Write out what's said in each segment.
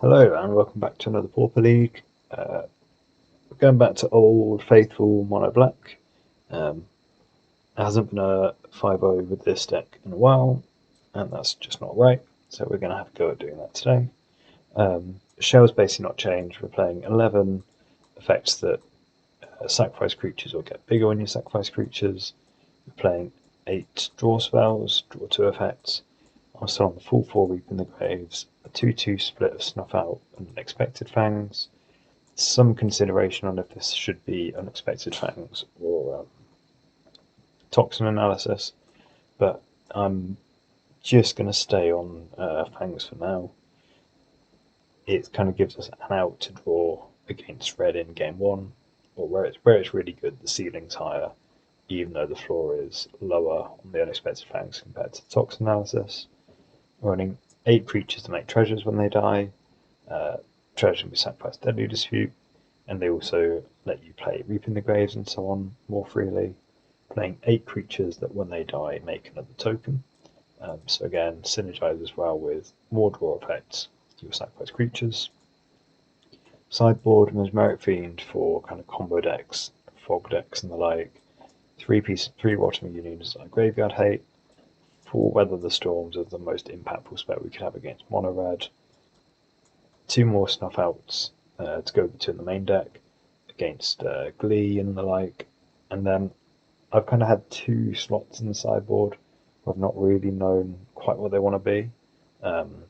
Hello and welcome back to another Pauper League. We're going back to old faithful mono black. There hasn't been a 5-0 with this deck in a while, and that's just not right, so we're going to have a go at doing that today. Shell's basically not changed. We're playing 11 effects that sacrifice creatures or get bigger when you sacrifice creatures. We're playing 8 draw spells, draw 2 effects. I'm still on the full 4 Reap in the Graves, a 2-2 split of Snuff Out and Unexpected Fangs. Some consideration on if this should be Unexpected Fangs or Toxin Analysis, but I'm just going to stay on Fangs for now. It kind of gives us an out to draw against red in game 1, or where it's really good, the ceiling's higher, even though the floor is lower on the Unexpected Fangs compared to Toxin Analysis. Running 8 creatures to make treasures when they die. Treasures can be sacrificed Deadly Dispute, and they also let you play Reap in the Graves and so on more freely. Playing 8 creatures that when they die make another token. So again, synergizes well with more draw effects, you sacrifice creatures. Sideboard, Mesmeric Fiend for kind of combo decks, fog decks and the like. 3 Watching Unions like Graveyard Hate. 4 Weather the Storms are the most impactful spell we could have against mono red. 2 more Snuff Outs to go between the main deck against Glee and the like. And then I've kind of had 2 slots in the sideboard where I've not really known quite what they want to be. And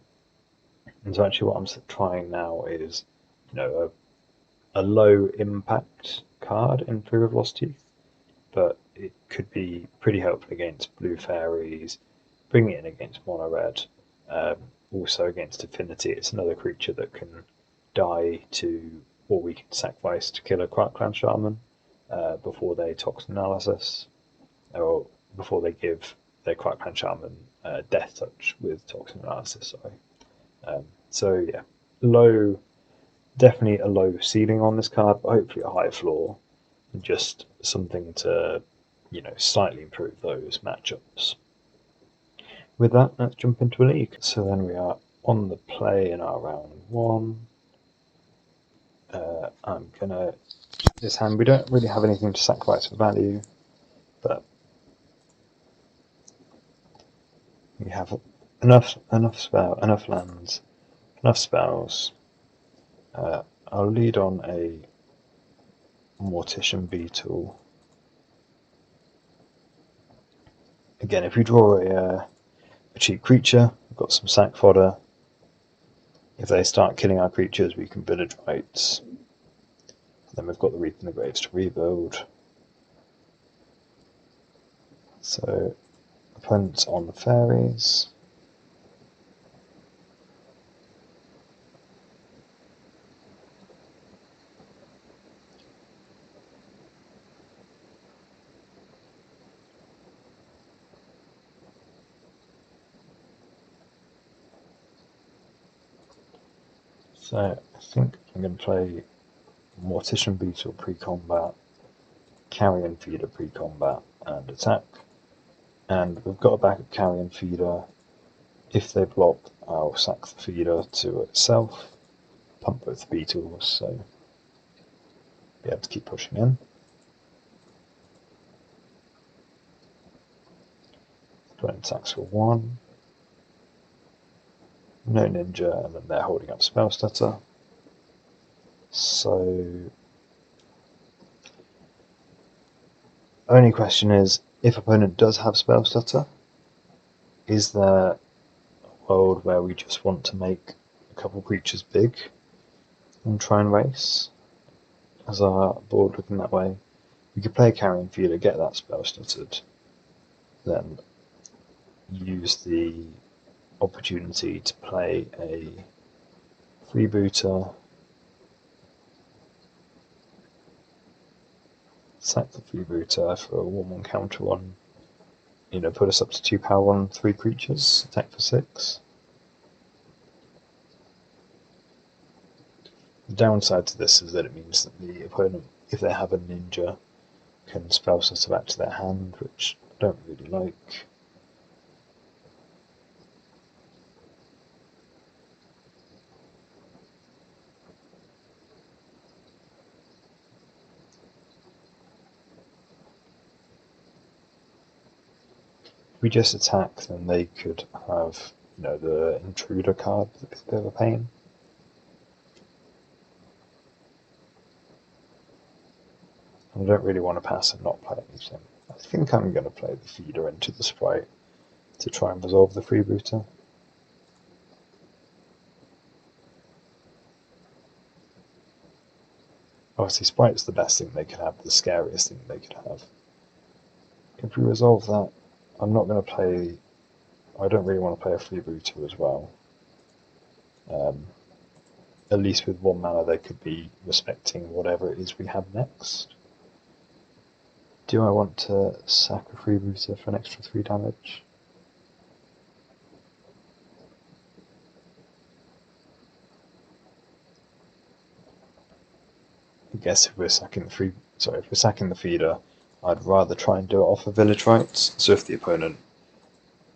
so actually what I'm trying now is, a low impact card in Fear of Lost Teeth, but it could be pretty helpful against blue Faeries, bring it in against mono red, also against Affinity. It's another creature that can die to, or we can sacrifice to kill a Krark Shaman before they Toxin Analysis, or before they give their Krark Shaman Death Touch with Toxin Analysis. So yeah, definitely a low ceiling on this card, but hopefully a high floor, and just something to slightly improve those matchups. With that, let's jump into a league. So then we are on the play in our round 1. I'm gonna this hand. We don't really have anything to sacrifice for value, but we have enough lands, enough spells. I'll lead on a Mortician Beetle. Again, if we draw a cheap creature, we've got some sack fodder. If they start killing our creatures, we can Village Rites. Then we've got the Reap in the Graves to rebuild. So, opponents on the Faeries. So I think I'm going to play Mortician Beetle pre-combat, Carrion Feeder pre-combat, and attack. And we've got a backup Carrion Feeder. If they block, I'll sack the feeder to itself, pump both beetles, so be able to keep pushing in. Opponent attacks for 1. No ninja, and then they're holding up Spell Stutter. So, only question is, if opponent does have Spell Stutter, is there a world where we just want to make a couple creatures big and try and race? As our board looking that way, we could play a Carrion Feeder, get that Spell Stuttered, then use the opportunity to play a Freebooter, sack the Freebooter for a 1/1 counter 1, put us up to 2 power 1, 3 creatures, attack for 6. The downside to this is that it means that the opponent, if they have a ninja, can Spell Stutter back to their hand, which I don't really like. we just attack, then they could have, you know, the intruder card, that's a bit of a pain. I don't really want to pass and not play anything. I think I'm going to play the feeder into the sprite to try and resolve the freebooter. Obviously, sprite's the best thing they could have, the scariest thing they could have. If we resolve that, I'm not going to play. I don't really want to play a freebooter as well. At least with 1 mana, they could be respecting whatever it is we have next. Do I want to sack a freebooter for an extra 3 damage? I guess if we're sacking the feeder, I'd rather try and do it off of Village Rites. So if the opponent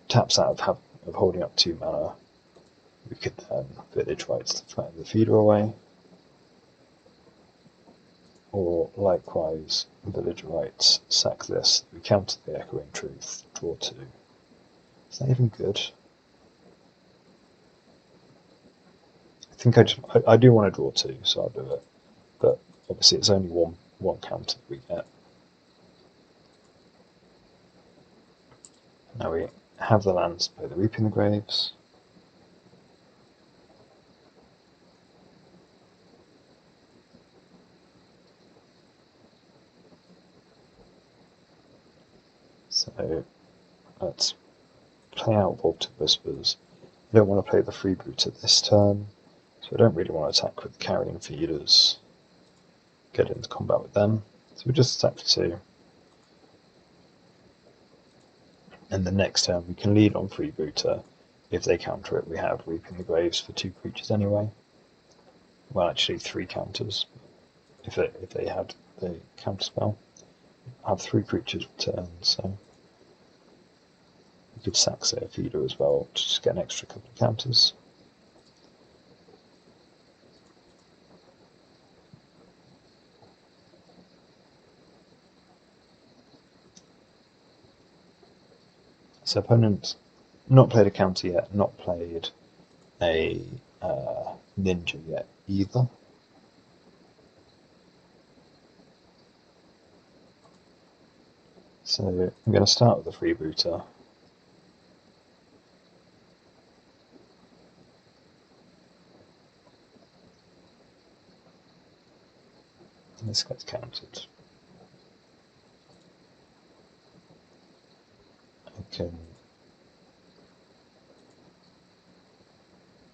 taps out of holding up 2 mana, we could then Village Rites to threaten the feeder away. Or likewise, Village Rites, sack this, we counter the Echoing Truth, draw 2. Is that even good? I think I do want to draw 2, so I'll do it. But obviously it's only one counter that we get. Now we have the lands by the Reaping the Graves. So let's play out Vaulted Whispers. I don't want to play the freebooter this turn, so I don't really want to attack with the Carrion Feeders. Get into combat with them. So we just attack for 2. And the next turn we can lead on freebooter. If they counter it, we have Reaping the Graves for 2 creatures anyway. Well, actually 3 counters. If they had the counter spell, I have 3 creatures return, so we could sack say a feeder as well to just get an extra couple of counters. So opponent not played a counter yet, not played a ninja yet either. So I'm going to start with the freebooter. And this gets countered.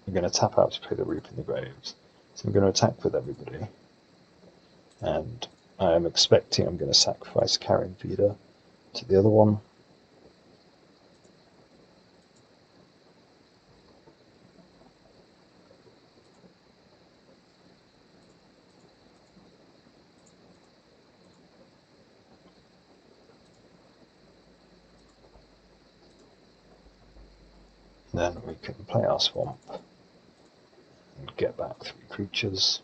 I'm going to tap out to play the Reaping the Graves. So I'm going to attack with everybody. And I am expecting I'm going to sacrifice Carrion Feeder to the other one. Then we can play our Swamp and get back 3 creatures.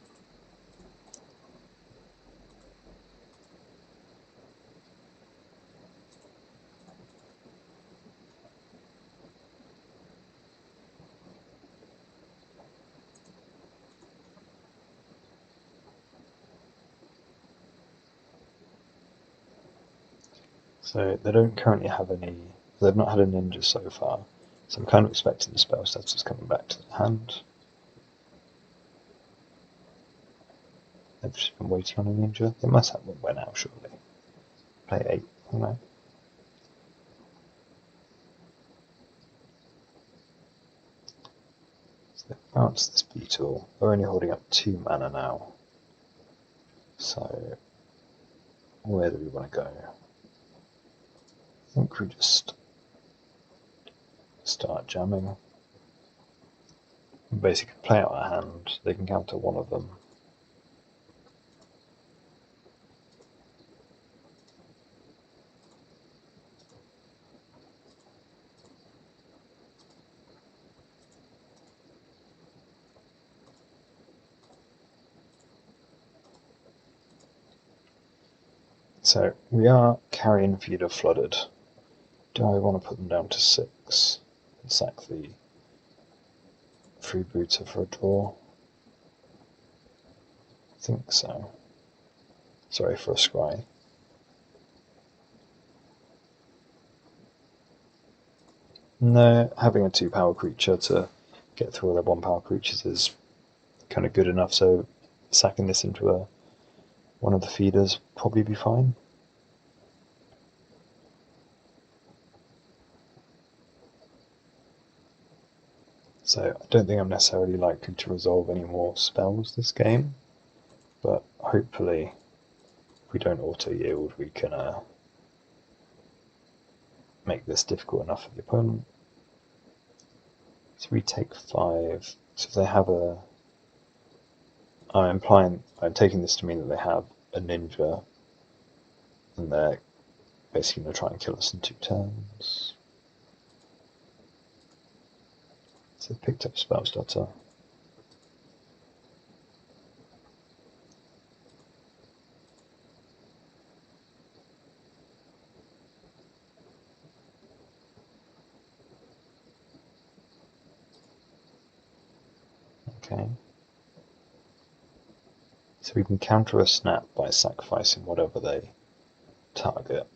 So they don't currently have any, they've not had a ninja so far, so I'm kind of expecting the spell status coming back to the hand. They've just been waiting on a ninja. They must have one by now, surely. Play 8, no. So they bounce this beetle. We're only holding up 2 mana now. So where do we want to go? I think we just start jamming. And basically play out a hand. They can counter one of them. So we are Carrion Feeder flooded. Do I want to put them down to 6 and sack the freebooter for a draw? I think so. Sorry, for a scry. No, having a 2-power creature to get through all their 1-power creatures is kind of good enough, so sacking this into one of the feeders probably be fine. So I don't think I'm necessarily likely to resolve any more spells this game, but hopefully if we don't auto-yield we can make this difficult enough for the opponent. So we take 5, so if they have I'm taking this to mean that they have a ninja and they're basically going to try and kill us in 2 turns. So they've picked up Spell Stutter. Okay. So we can counter a snap by sacrificing whatever they target.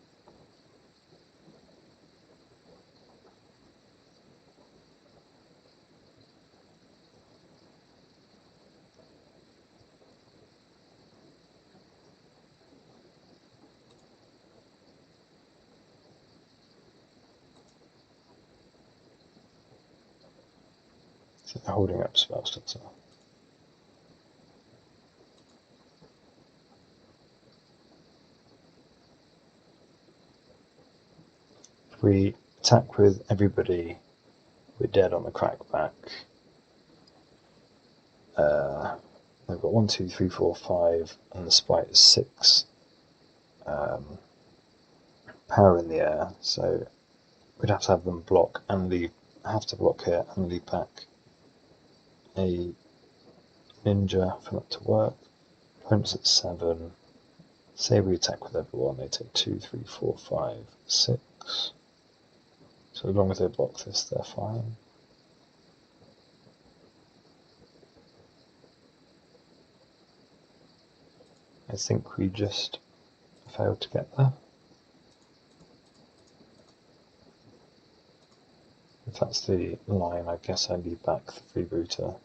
So they're holding up Spell Stutter. If we attack with everybody, we're dead on the crackback. They've got 1, 2, 3, 4, 5, and the sprite is 6. Power in the air, so we'd have to have them block and leave. Have to block here and leave back a ninja for that to work. Opponent's at 7. Say we attack with everyone, they take 2, 3, 4, 5, 6. So as long as they block this, they're fine. I think we just failed to get there. If that's the line, I guess I leave back the freebooter,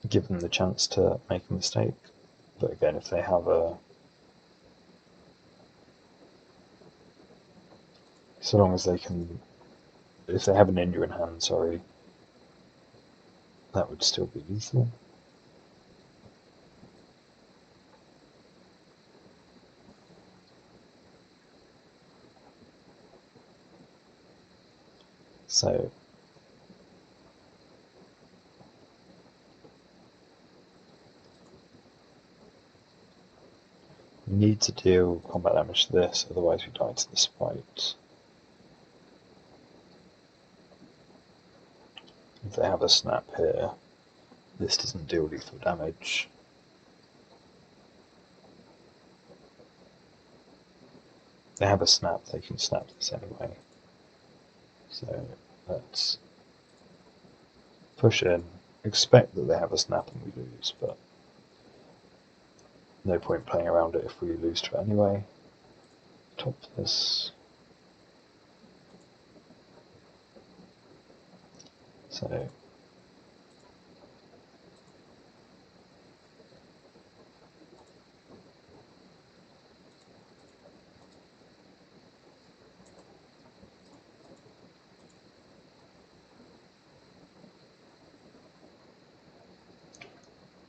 give them the chance to make a mistake. But again, if they have so long as they can, if they have a ninja in hand, sorry, that would still be lethal. So we need to deal combat damage to this, otherwise we die to the sprite. If they have a snap here, this doesn't deal lethal damage. If they have a snap, they can snap this anyway. So let's push in, expect that they have a snap and we lose, but no point playing around it if we lose to it anyway. Top this. So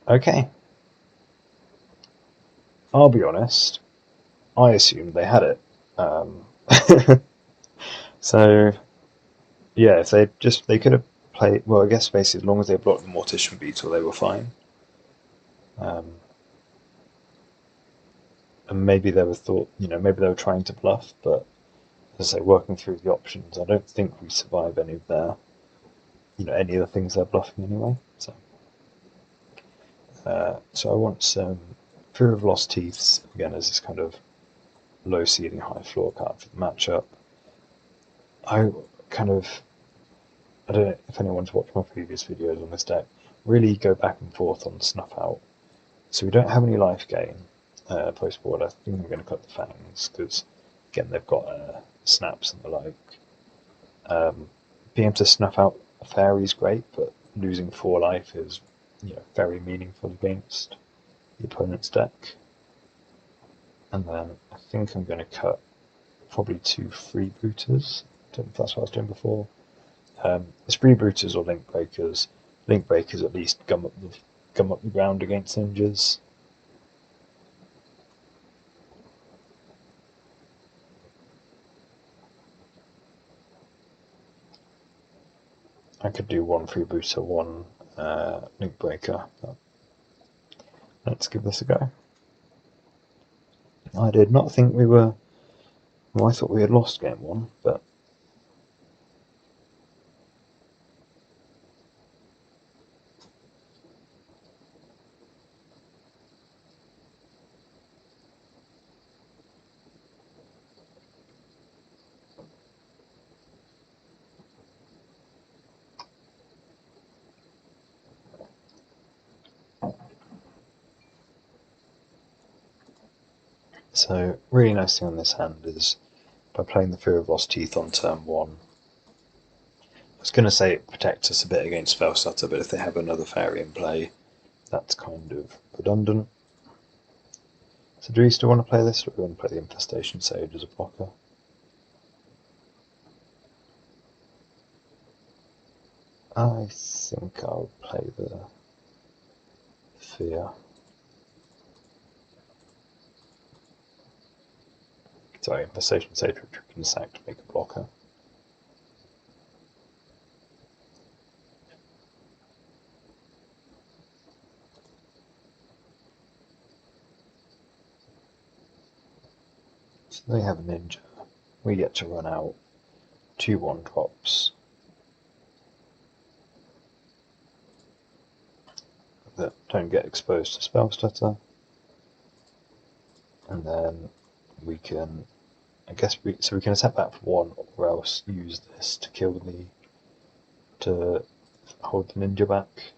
okay. I'll be honest, I assumed they had it. So yeah, if they could have played, well, I guess basically as long as they blocked the Mortician Beetle, they were fine. And maybe they were maybe they were trying to bluff, but as I say, working through the options, I don't think we survive any of their, any of the things they're bluffing anyway. So I want some Fear of Lost Teeths again as this kind of low ceiling, high floor card for the matchup. I kind of, I don't know if anyone's watched my previous videos on this deck, really go back and forth on snuff out. So we don't have any life gain post board. I think I'm going to cut the fangs because again they've got snaps and the like. Being able to snuff out a fairy is great, but losing 4 life is very meaningful against the opponent's deck. And then I think I'm going to cut probably 2 freebooters. I don't know if that's what I was doing before. It's freebooters or link breakers. Link breakers at least gum up the ground against ninjas. I could do 1 freebooter, 1 link breaker. But let's give this a go. I did not think we were. Well, I thought we had lost game 1, but so really nice thing on this hand is by playing the Fear of Lost Teeth on turn 1. I was going to say it protects us a bit against Spell Stutter, but if they have another fairy in play, that's kind of redundant. So do we still want to play this, or do we want to play the Infestation Sage as a blocker? I think I'll play the Fear. Sorry, Infestation Sage, which we can sack to make a blocker. So they have a ninja. We get to run out 2 1-drops that don't get exposed to Spell Stutter. And then we can, I guess, we can attack back for 1, or else use this to kill to hold the ninja back.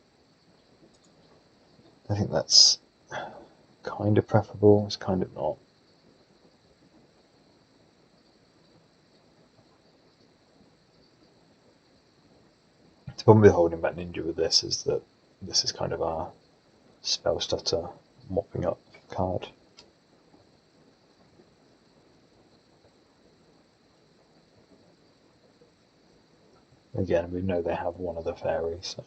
I think that's kind of preferable, it's kind of not. The problem with holding back ninja with this is that this is kind of our Spell Stutter mopping up card. Again, we know they have 1 other fairy, so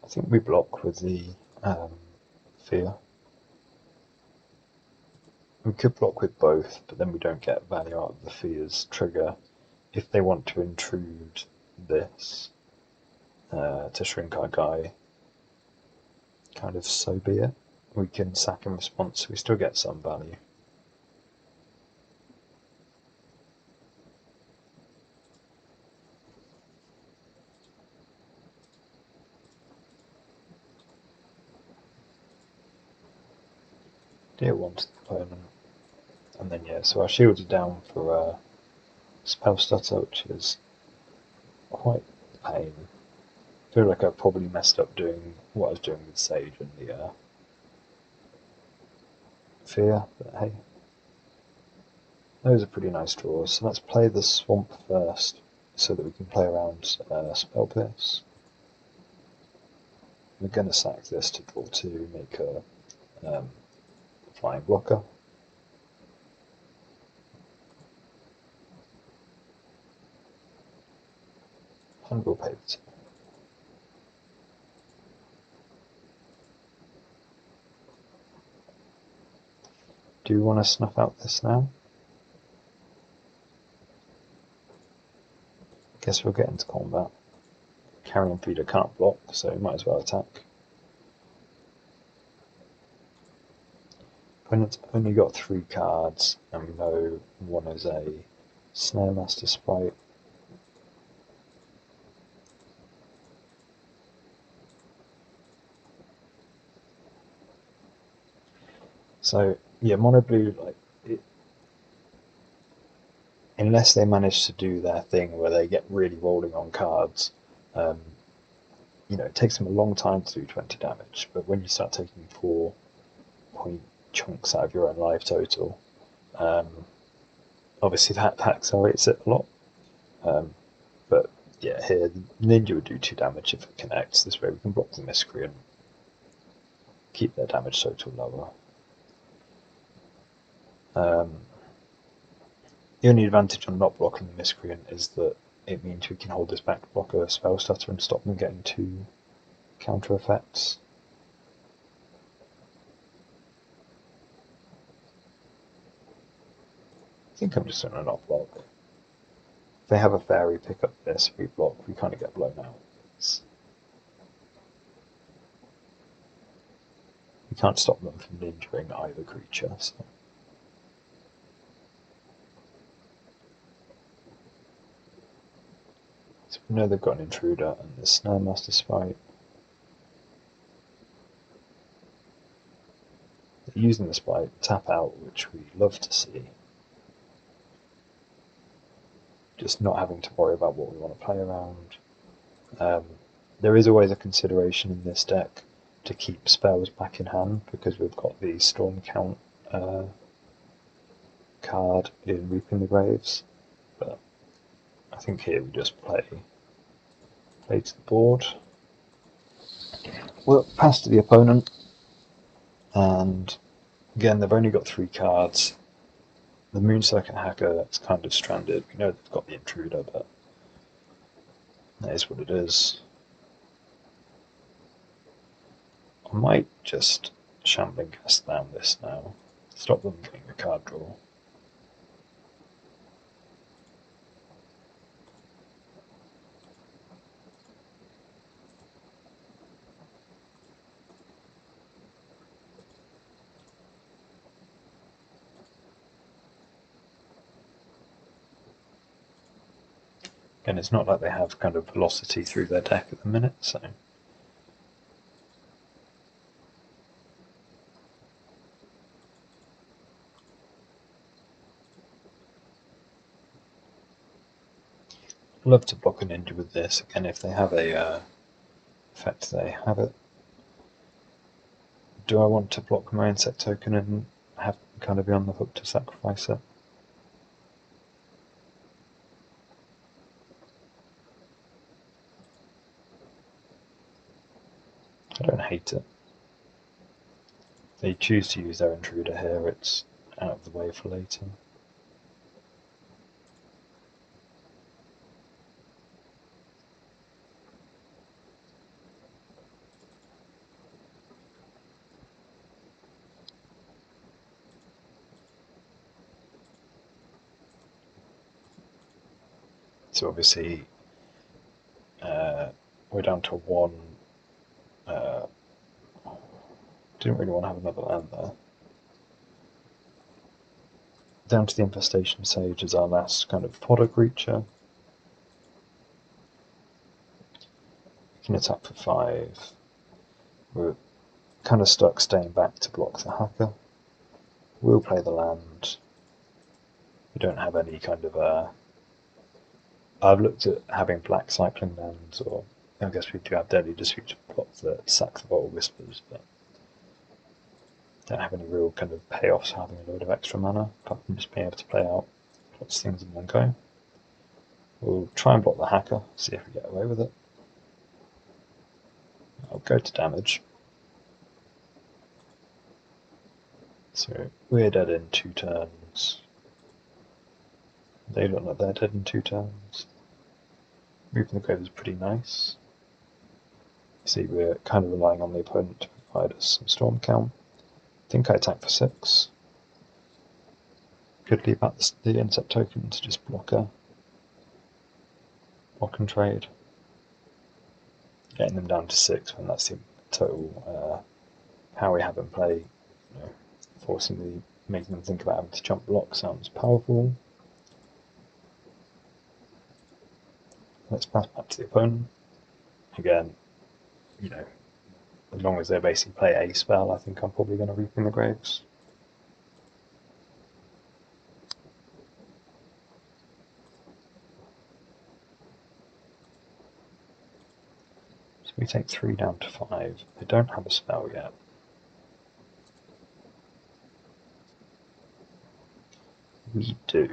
I think we block with the Fear. We could block with both, but then we don't get value out of the Fear's trigger. If they want to intrude this to shrink our guy, kind of so be it. We can sack in response, so we still get some value. Deal 1 to the opponent. And then so our shields are down for Spell Stutter, which is quite a pain. I feel like I probably messed up doing what I was doing with Sage and the Fear, but hey. Those are pretty nice draws, so let's play the Swamp first, so that we can play around Spell Pierce. We're going to sack this to draw 2, make a flying blocker. And we'll pay the 2. Do you want to snuff out this now? Guess we'll get into combat. Carrion Feeder can't block, so we might as well attack. Opponent's only got 3 cards, and we know 1 is a Snare Master Sprite. So yeah, mono blue, like unless they manage to do their thing where they get really rolling on cards, it takes them a long time to do 20 damage, but when you start taking 4-point chunks out of your own life total, obviously that accelerates it a lot. But yeah, here the ninja would do 2 damage if it connects. This way we can block the miscreant, keep their damage total lower. The only advantage on not blocking the miscreant is that it means we can hold this back to block a spell stutter and stop them getting 2 counter effects. I think I'm just going to not block. If they have a fairy pick up this, we block, we kind of get blown out. We can't stop them from injuring either creature. So we know they've got an intruder and the Snare Master Spite. They're using the Spite, tap out, which we love to see. Just not having to worry about what we want to play around. There is always a consideration in this deck to keep spells back in hand because we've got the Storm Count card in Reaping the Graves, but I think here we just play to the board. We'll pass to the opponent, and again they've only got 3 cards. The Moon-Circuit Hacker is kind of stranded. We know they've got the Intruder, but that is what it is. I might just Shambling cast down this now. Stop them getting a card draw. Again, it's not like they have kind of velocity through their deck at the minute, so I'd love to block a ninja with this. Again, if they have a effect, they have it. Do I want to block my insect token and have kind of be on the hook to sacrifice it? I don't hate it. If they choose to use their intruder here, it's out of the way for later. So obviously we're down to 1. Didn't really want to have another land there. Down to the Infestation Sage as our last kind of fodder creature. We can attack for 5. We're kind of stuck staying back to block the hacker. We'll play the land. We don't have any kind of I've looked at having black cycling lands, or I guess we do have Deadly Dispute to block the sack the Vault Whispers, but don't have any real kind of payoffs having a load of extra mana, apart from just being able to play out lots of things in one go. We'll try and block the hacker, see if we get away with it. I'll go to damage. So we're dead in 2 turns. They look like they're dead in 2 turns. Reaping the Grave is pretty nice. See, we're kind of relying on the opponent to provide us some storm count. I think I attack for 6. Could leave out the insect token to just block and trade. Getting them down to 6 when that's the total power we have in play. Making them think about having to jump block sounds powerful. Let's pass back to the opponent. Again, as long as they basically play a spell, I think I'm probably going to Reaping the Graves. we take 3 down to 5. They don't have a spell yet. We do.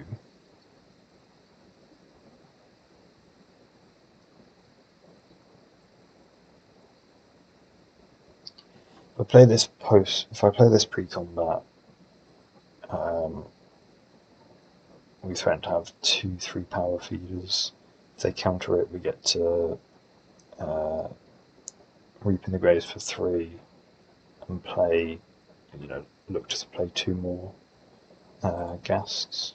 If I play this pre-combat, we threaten to have 2/3 power feeders. If they counter it, we get to Reap in the Graves for 3 and play, look to play 2 more ghasts.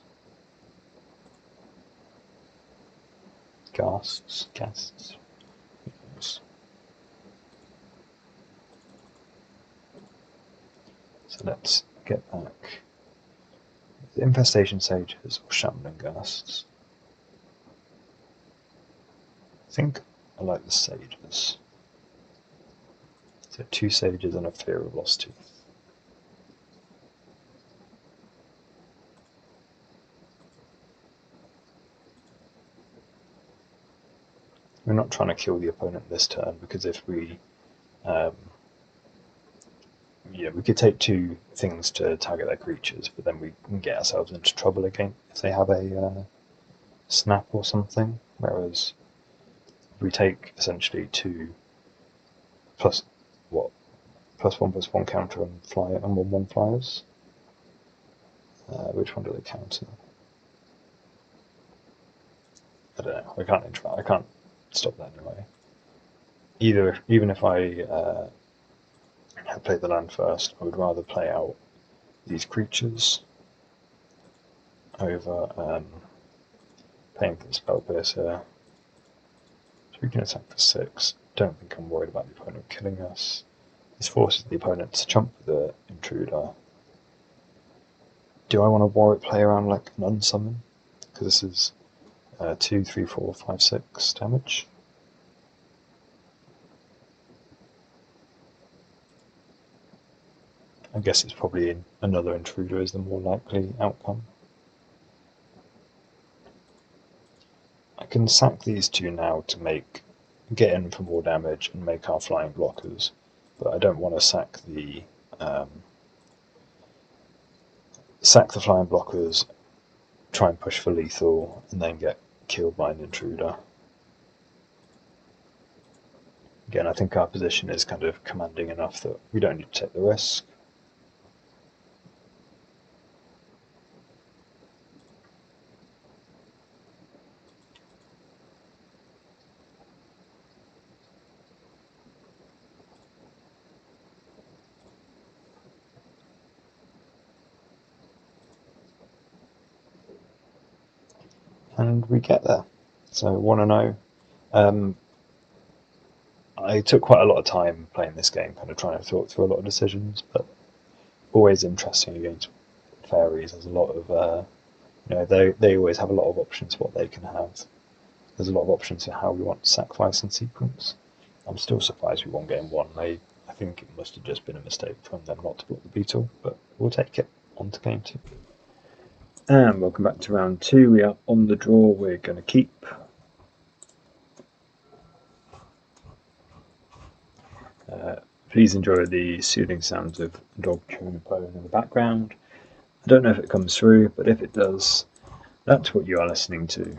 So let's get back the Infestation Sages or Shaman and Ghasts. I think I like the Sages. So 2 Sages and a Fear of Lost Teeth. We're not trying to kill the opponent this turn, because if we we could take 2 things to target their creatures, but then we can get ourselves into trouble again if they have a snap or something. Whereas if we take essentially 2 +1/+1 counter and fly and 1/1 flyers. Which one do they counter? I don't know. I can't stop that anyway. Even if I had played the land first, I would rather play out these creatures over paying for the Spell Piercer. So we can attack for 6. Don't think I'm worried about the opponent killing us. This forces the opponent to jump with the Intruder. Do I want to Warwick play around like an unsummon? Because this is 2, 3, 4, 5, 6 damage. I guess it's probably another Intruder is the more likely outcome. I can sack these 2 now to get in for more damage and make our flying blockers, but I don't want to sack the flying blockers, try and push for lethal, and then get killed by an Intruder. Again, I think our position is kind of commanding enough that we don't need to take the risk. And we get there. So 1-0. I took quite a lot of time playing this game, kind of trying to thought through a lot of decisions, but always interesting against Faeries. There's a lot of, they always have a lot of options what they can have. There's a lot of options for how we want to sacrifice in sequence. I'm still surprised we won game 1. I think it must have just been a mistake from them not to block the Beetle, but we'll take it. On to game 2. And welcome back to round 2. We are on the draw. We're going to keep. Please enjoy the soothing sounds of a dog chewing a bone in the background. I don't know if it comes through, but if it does, that's what you are listening to.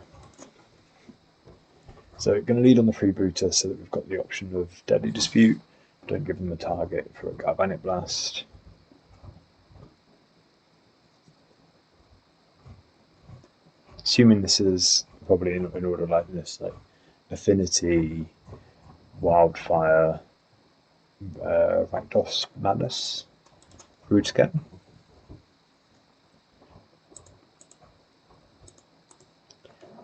So we're going to lead on the freebooter so that we've got the option of Deadly Dispute. Don't give them a target for a Galvanic Blast. Assuming this is probably in order like this, like Affinity, Wildfire, Rakdos Madness, Root again.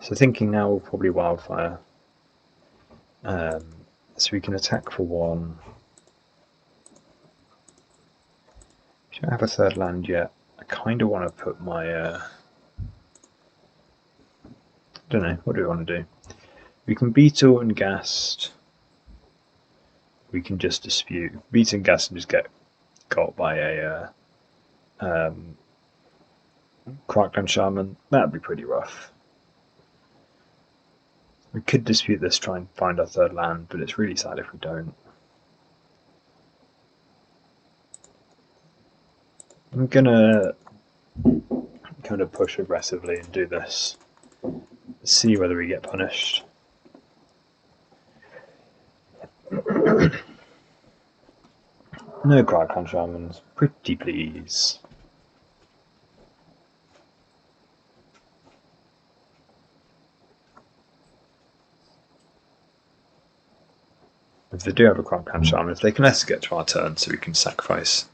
So thinking now we'll probably Wildfire. So we can attack for 1. We don't have a 3rd land yet. I kind of want to put my... I don't know, what do we want to do? We can Beetle and Ghast. We can just dispute. Beetle and Ghast and just get got by a Krark and Shaman. That'd be pretty rough. We could dispute this, try and find our third land, but it's really sad if we don't. I'm gonna kind of push aggressively and do this. See whether we get punished. No Krark on Shamans, pretty please. If they do have a Krark on Shaman, if they can get to our turn so we can sacrifice,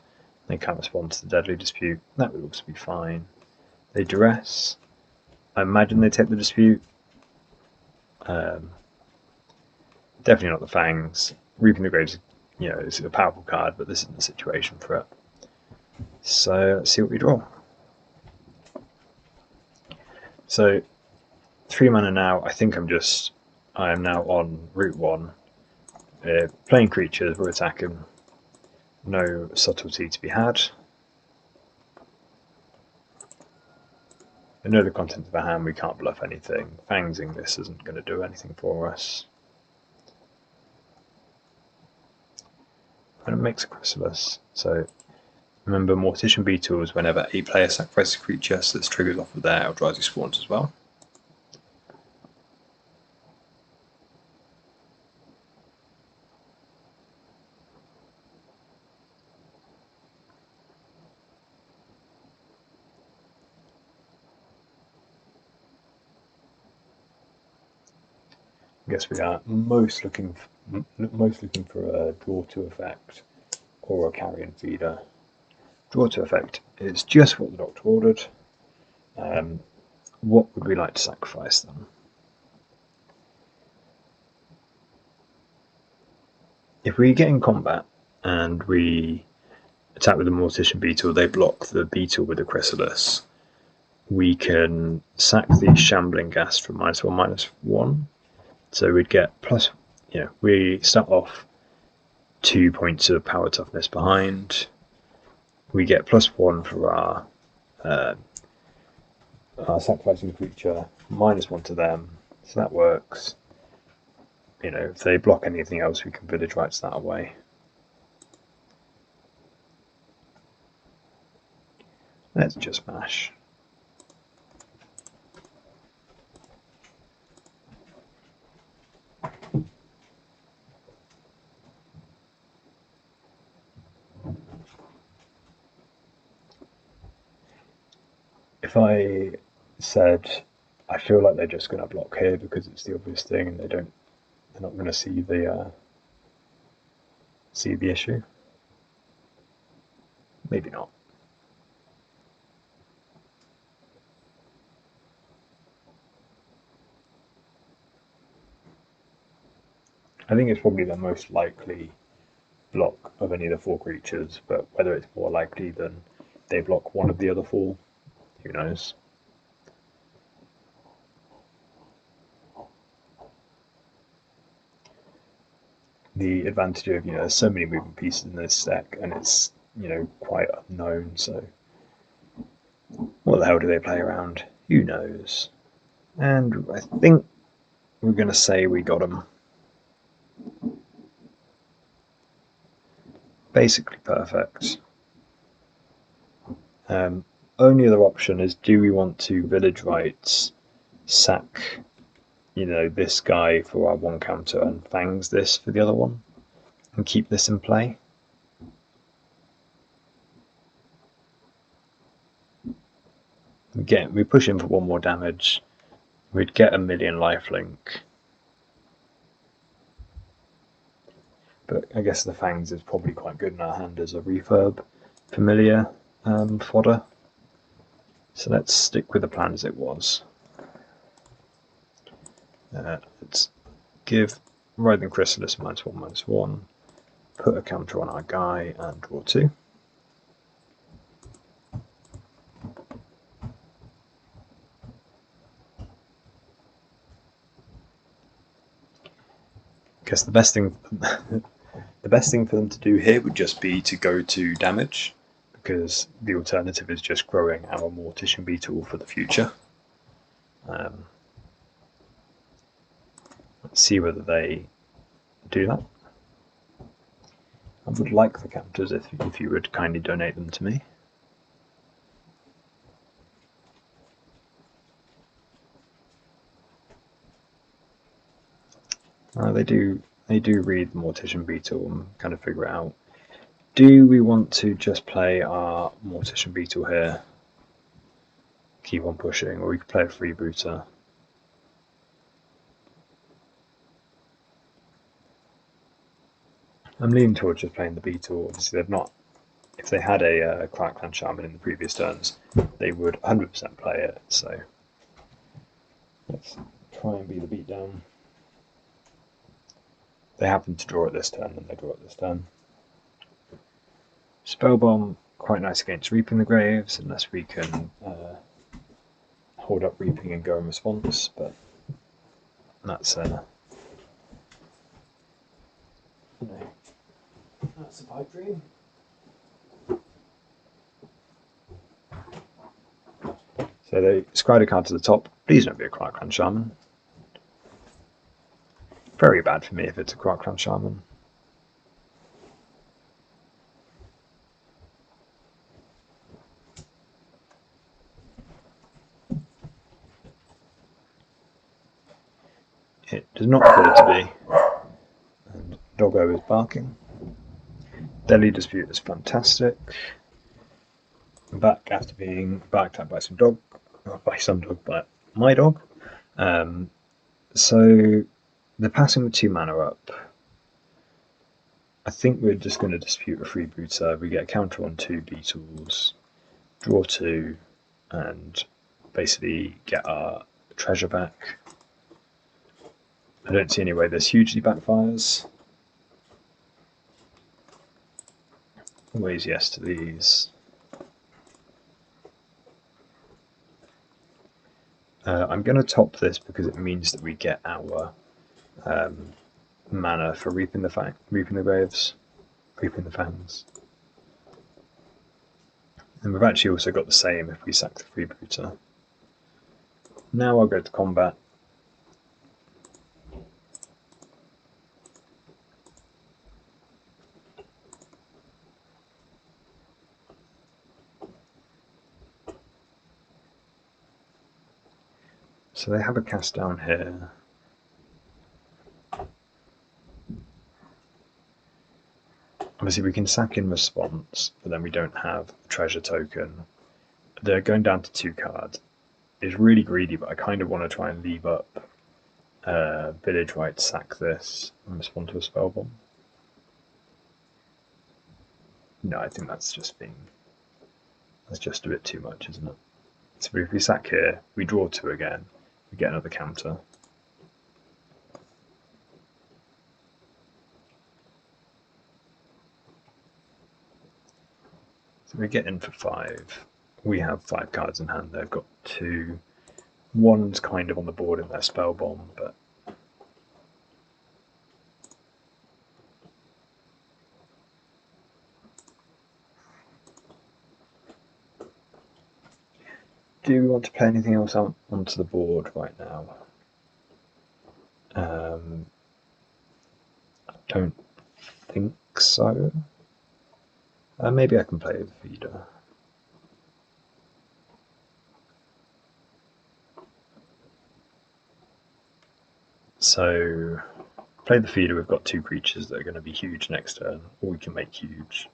they can't respond to the Deadly Dispute, that would also be fine. They duress. I imagine they take the Dispute. Definitely not the Fangs. Reaping the Graves, you know, is a powerful card, but this isn't the situation for it. So let's see what we draw. So 3 mana now. I think I am now on route 1. Playing creatures, we're attacking. No subtlety to be had. I know the content of our hand, we can't bluff anything. Fangsing this isn't going to do anything for us. And it makes a Chrysalis. So remember, Mortician Beetles, whenever a player sacrifices a creature, so this triggers off of their Eldrazi spawns as well. I guess we are most looking for a draw to effect or a carrion feeder. Draw to effect is just what the doctor ordered. What would we like to sacrifice them? If we get in combat and we attack with the Mortician Beetle, they block the Beetle with the Chrysalis. We can sack the Shambling Ghast for -1/-1. So we'd get we start off 2 points of power toughness behind. We get +1 for our sacrificing creature, -1 to them. So that works. You know, if they block anything else, we can village rights that away. Let's just mash. If I said I feel like they're just going to block here because it's the obvious thing, and they're not going to see the issue. Maybe not. I think it's probably the most likely block of any of the 4 creatures, but whether it's more likely than they block one of the other 4, who knows. The advantage of, there's so many moving pieces in this deck, and it's, quite unknown, so what the hell do they play around? Who knows? And I think we're going to say we got them. Basically perfect. Only other option is, do we want to village rights, sack, this guy for our 1 counter and fangs this for the other one, and keep this in play? Again, we push in for 1 more damage. We'd get a 1,000,000 lifelink. But I guess the Fangs is probably quite good in our hand as a refurb familiar fodder. So let's stick with the plan as it was. Let's give Writhing Chrysalis -1/-1, put a counter on our guy, and draw 2. I guess the best thing for them to do here would just be to go to damage, because the alternative is just growing our Mortician Beetle for the future. see whether they do that. I would like the counters if you would kindly donate them to me. They do read the Mortician Beetle and kind of figure it out. Do we want to just play our Mortician Beetle here? Keep on pushing, or we could play a freebooter. I'm leaning towards just playing the Beetle. Obviously, they've not. If they had a Krark Shaman in the previous turns, they would 100% play it. So let's try and be the beatdown. They happen to draw it this turn, and they draw it this turn. Spellbomb, quite nice against Reaping the Graves, unless we can hold up Reaping and go in response, but that's that's a pipe dream. So they scryed a card to the top. Please don't be a Krark Shaman. Very bad for me if it's a Krark Shaman. It does not appear to be. And Doggo is barking. Deadly Dispute is fantastic. I'm back after being backed up by some dog. Not by some dog, but my dog. So they're passing with 2 mana up. I think we're just going to dispute a freebooter. We get a counter on 2 beetles, draw 2, and basically get our treasure back. I don't see any way this hugely backfires. Always yes to these. I'm going to top this because it means that we get our mana for Reaping the Graves, Reaping the Fangs. And we've actually also got the same if we sack the freebooter. Now I'll go to combat. So they have a cast down here. Obviously we can sack in response, but then we don't have a treasure token. They're going down to 2 cards. It's really greedy, but I kind of want to try and leave up Village White, sack this, and respond to a Spellbomb. No, I think that's just a bit too much, isn't it? So if we sack here, we draw 2 again, we get another counter. So we get in for 5. We have 5 cards in hand. They've got 2. One's kind of on the board in their Spellbomb, but do we want to play anything else onto the board right now? I don't think so. Maybe I can play the feeder. So, play the feeder, we've got 2 creatures that are going to be huge next turn, or we can make huge.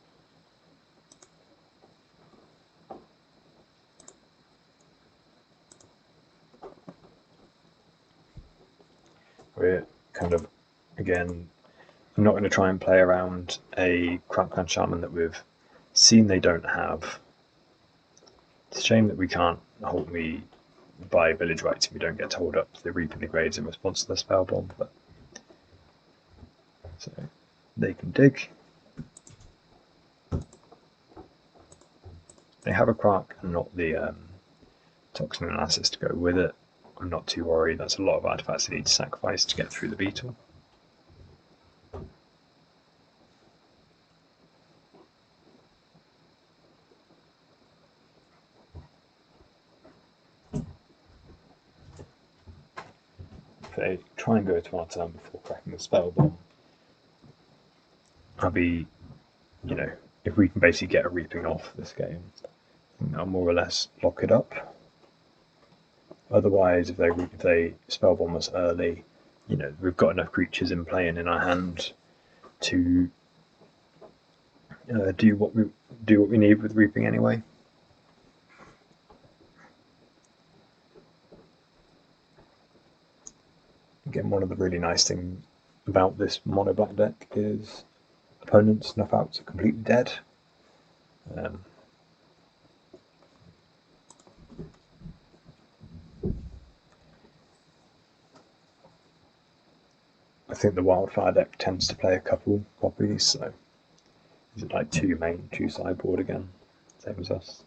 We're kind of, again, I'm not going to try and play around a Krark Shaman that we've seen they don't have. It's a shame that we can't hold me by Village Rights and we don't get to hold up the Reaping the Graves in response to the Spellbomb, but so they can dig. They have a Krark and not the Toxin Analysis to go with it. I'm not too worried. That's a lot of artifacts they need to sacrifice to get through the beetle. MonoUFae, try and go to our turn before cracking the spell bomb. I'll be, you know, if we can basically get a reaping off this game, I think that'll more or less lock it up. Otherwise, if they spell bomb us early, you know, we've got enough creatures in play and in our hand to do what we need with reaping anyway. Again, one of the really nice things about this mono black deck is opponents' snuff outs are completely dead. I think the Wildfire deck tends to play a couple copies, so is it like 2 main, 2 sideboard again, same as us.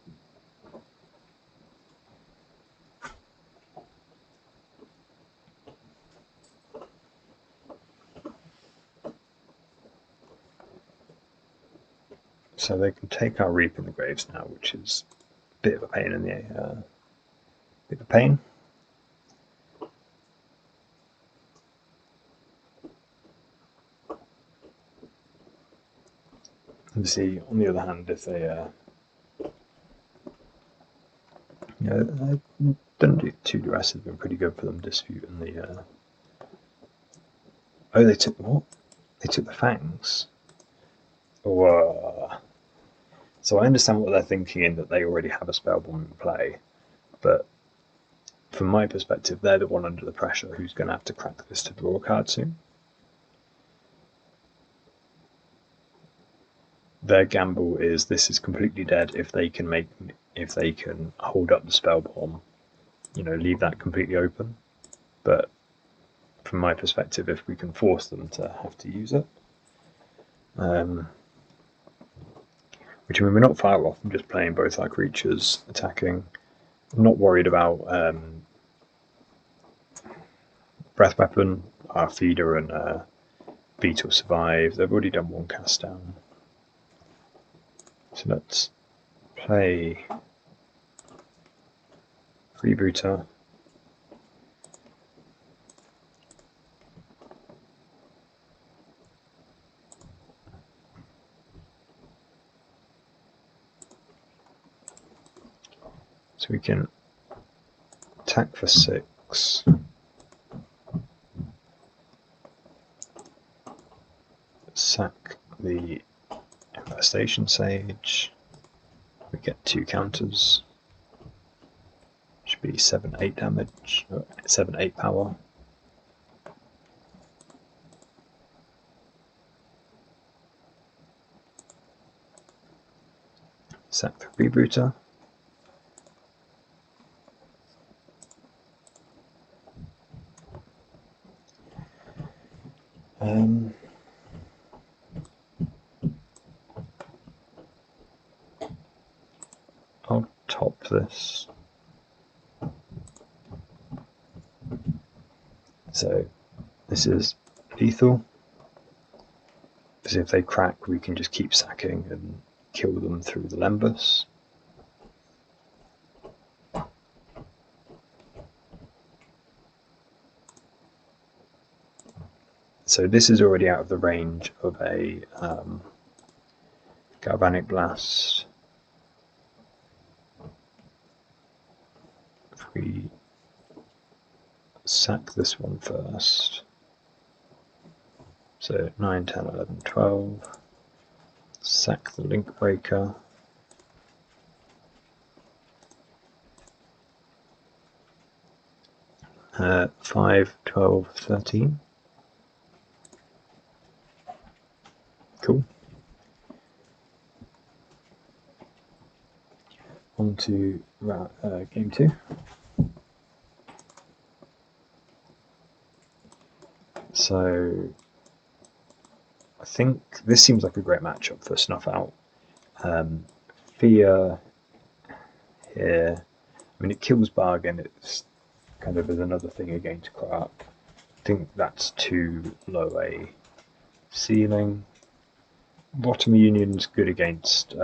So they can take our Reap in the Graves now, which is a bit of a pain in the bit of a pain. Obviously, on the other hand, if they don't do too aggressive, been pretty good for them. Dispute and the oh, they took what? They took the Fangs. So I understand what they're thinking in that they already have a spell bomb in play, but from my perspective, they're the one under the pressure who's going to have to crack this to draw a card soon. Their gamble is this is completely dead if they can hold up the spell bomb, you know, leave that completely open. But from my perspective, if we can force them to have to use it, which I mean, we're not far off. I'm just playing both our creatures attacking. I'm not worried about Breath Weapon, our feeder and Beetle survive. They've already done 1 cast down. So let's play Freebooter. So we can attack for 6. Sack the Infestation Sage. We get 2 counters. Should be 7/8 damage, 7/8 power. Sack the Freebooter. I'll top this. So this is lethal, because if they crack, we can just keep sacking and kill them through the Lembus. So this is already out of the range of a Galvanic Blast. If we sack this one first, so 9, 10, 11, 12, sack the Link Breaker, uh, 5, 12, 13. Cool. On to game 2. So I think this seems like a great matchup for Snuff Out. Fear here, I mean, it kills Bargain. It's kind of as another thing against Krark. I think that's too low a ceiling. Bottom Union's good against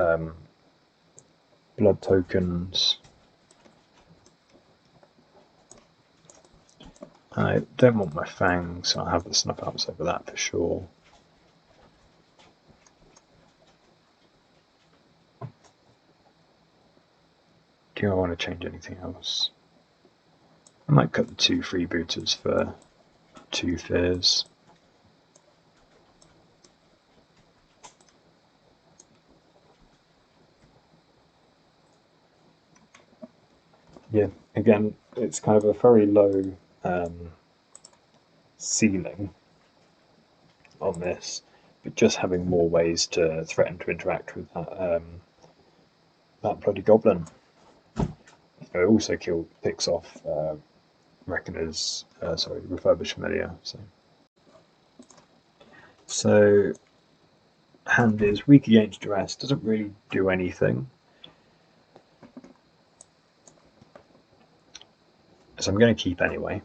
blood tokens. I don't want my Fang, so I'll have the Snuff Outs over that for sure. Do I want to change anything else? I might cut the 2 freebooters for 2 Fears. Yeah, again, it's kind of a very low ceiling on this, but just having more ways to threaten to interact with that bloody goblin. It also picks off Reckoner's, Refurbished Familiar. So hand is weak against duress, doesn't really do anything. So I'm going to keep anyway.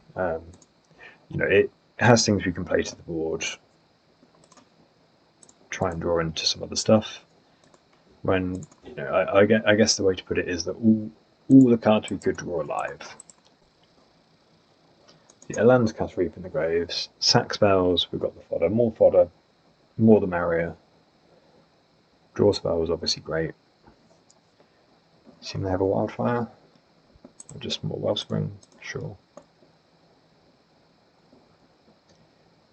It has things we can play to the board, try and draw into some other stuff. When I guess the way to put it is that all the cards we could draw are live. The lands cast Reap in the Graves, sack spells, we've got the fodder, more the merrier. Draw spells obviously great. Seem they have a Wildfire, or just more Wellspring, sure.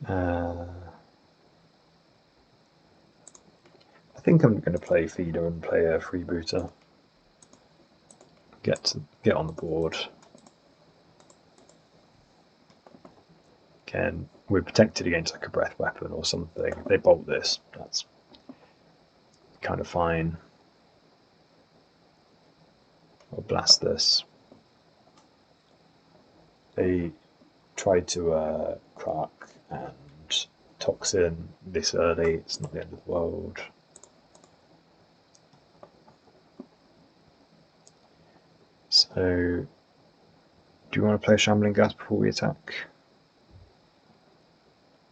I think I'm going to play Feeder and play a freebooter. Get on the board. Again, we're protected against like a breath weapon or something. If they bolt this, that's kind of fine. Or blast this. They tried to Krark and Toxin this early. It's not the end of the world. So, do you want to play Shambling Gas before we attack?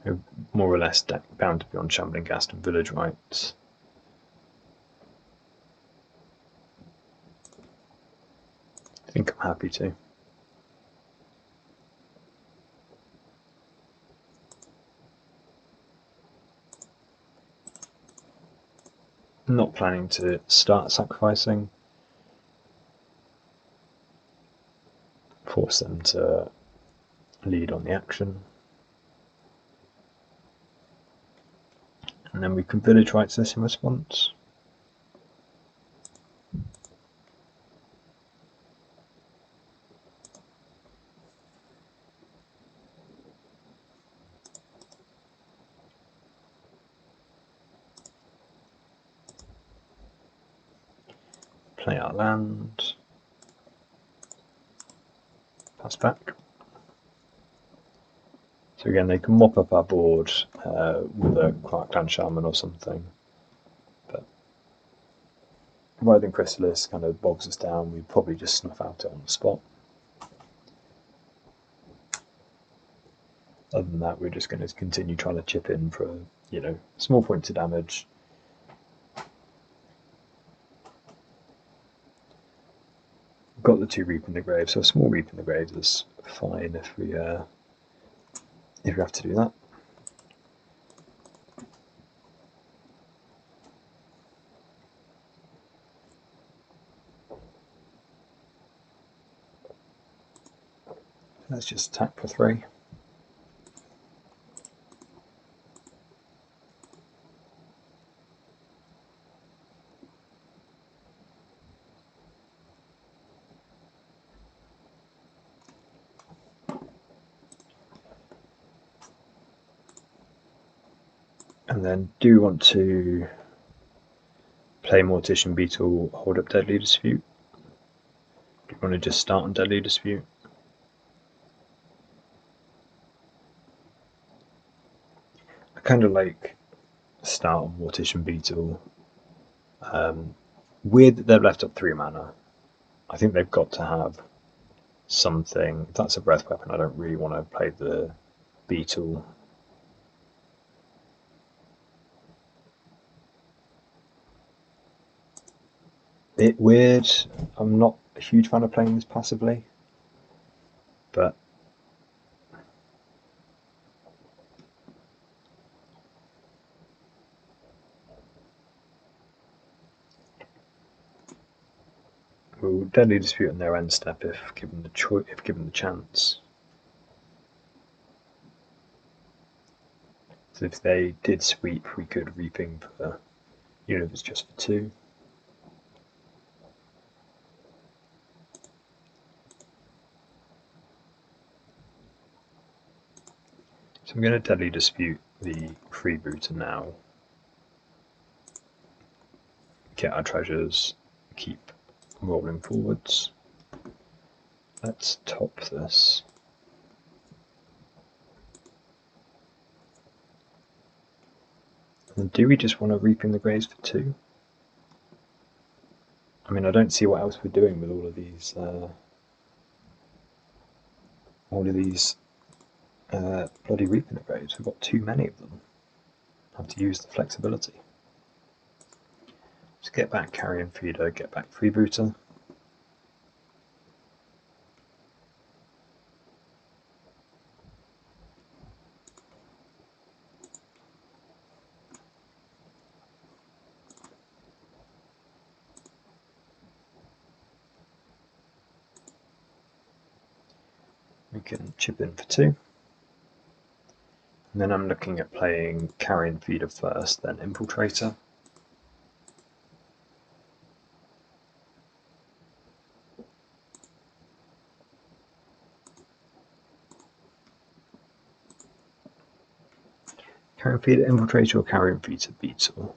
We're more or less bound to be on Shambling Gas and Village Rites. I think I'm happy to. I'm not planning to start sacrificing. Force them to lead on the action. And then we can Village Rites this in response. Play our land. Pass back. So again, they can mop up our board with a Krark Shaman or something. But rather than Chrysalis kind of bogs us down, we'd probably just snuff out it on the spot. Other than that, we're just going to continue trying to chip in for, small points of damage. We've got the 2 Reap in the Grave, so a small Reap in the Grave is fine if we have to do that. Let's just attack for 3. And then do you want to play Mortician Beetle, hold up Deadly Dispute? Do you want to just start on Deadly Dispute? I kind of like start on Mortician Beetle. Weird that they've left up 3 mana. I think they've got to have something. If that's a breath weapon, I don't really want to play the Beetle. Bit weird. I'm not a huge fan of playing this passively, but We'll Deadly Dispute on their end step if given the chance. So if they did sweep, we could Reaping for, even if it's just for 2. So I'm going to Deadly Dispute the Freebooter now. Get our treasures, keep rolling forwards. Let's top this. And do we just want to Reaping the Graves for 2? I mean, I don't see what else we're doing with all of these bloody Reaping the Graves. We've got too many of them. I have to use the flexibility. Just get back Carrion Feeder, get back Freebooter. We can chip in for 2. And then I'm looking at playing Carrion Feeder first, then Infiltrator. Carrion Feeder Infiltrator or Carrion Feeder Beetle?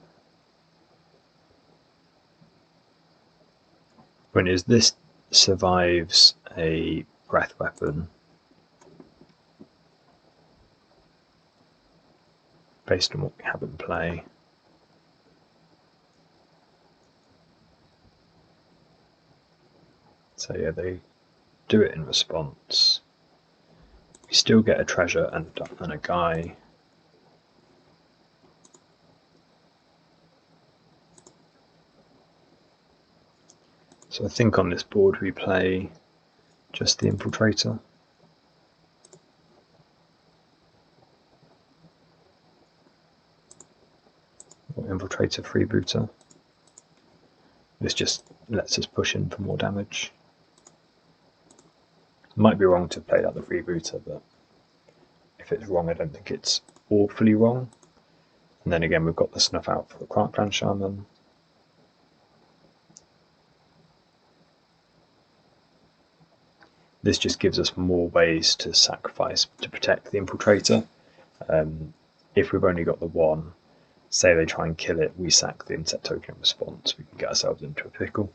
When is this survives a breath weapon based on what we have in play. So yeah, they do it in response. We still get a treasure and a guy. So I think on this board we play just the Infiltrator. Or Infiltrator Freebooter. This just lets us push in for more damage. Might be wrong to play out the Freebooter, but if it's wrong, I don't think it's awfully wrong. And then again, we've got the snuff out for the Krark Shaman. This just gives us more ways to sacrifice to protect the Infiltrator. If we've only got the one, say they try and kill it, we sack the insect token in response, we can get ourselves into a pickle.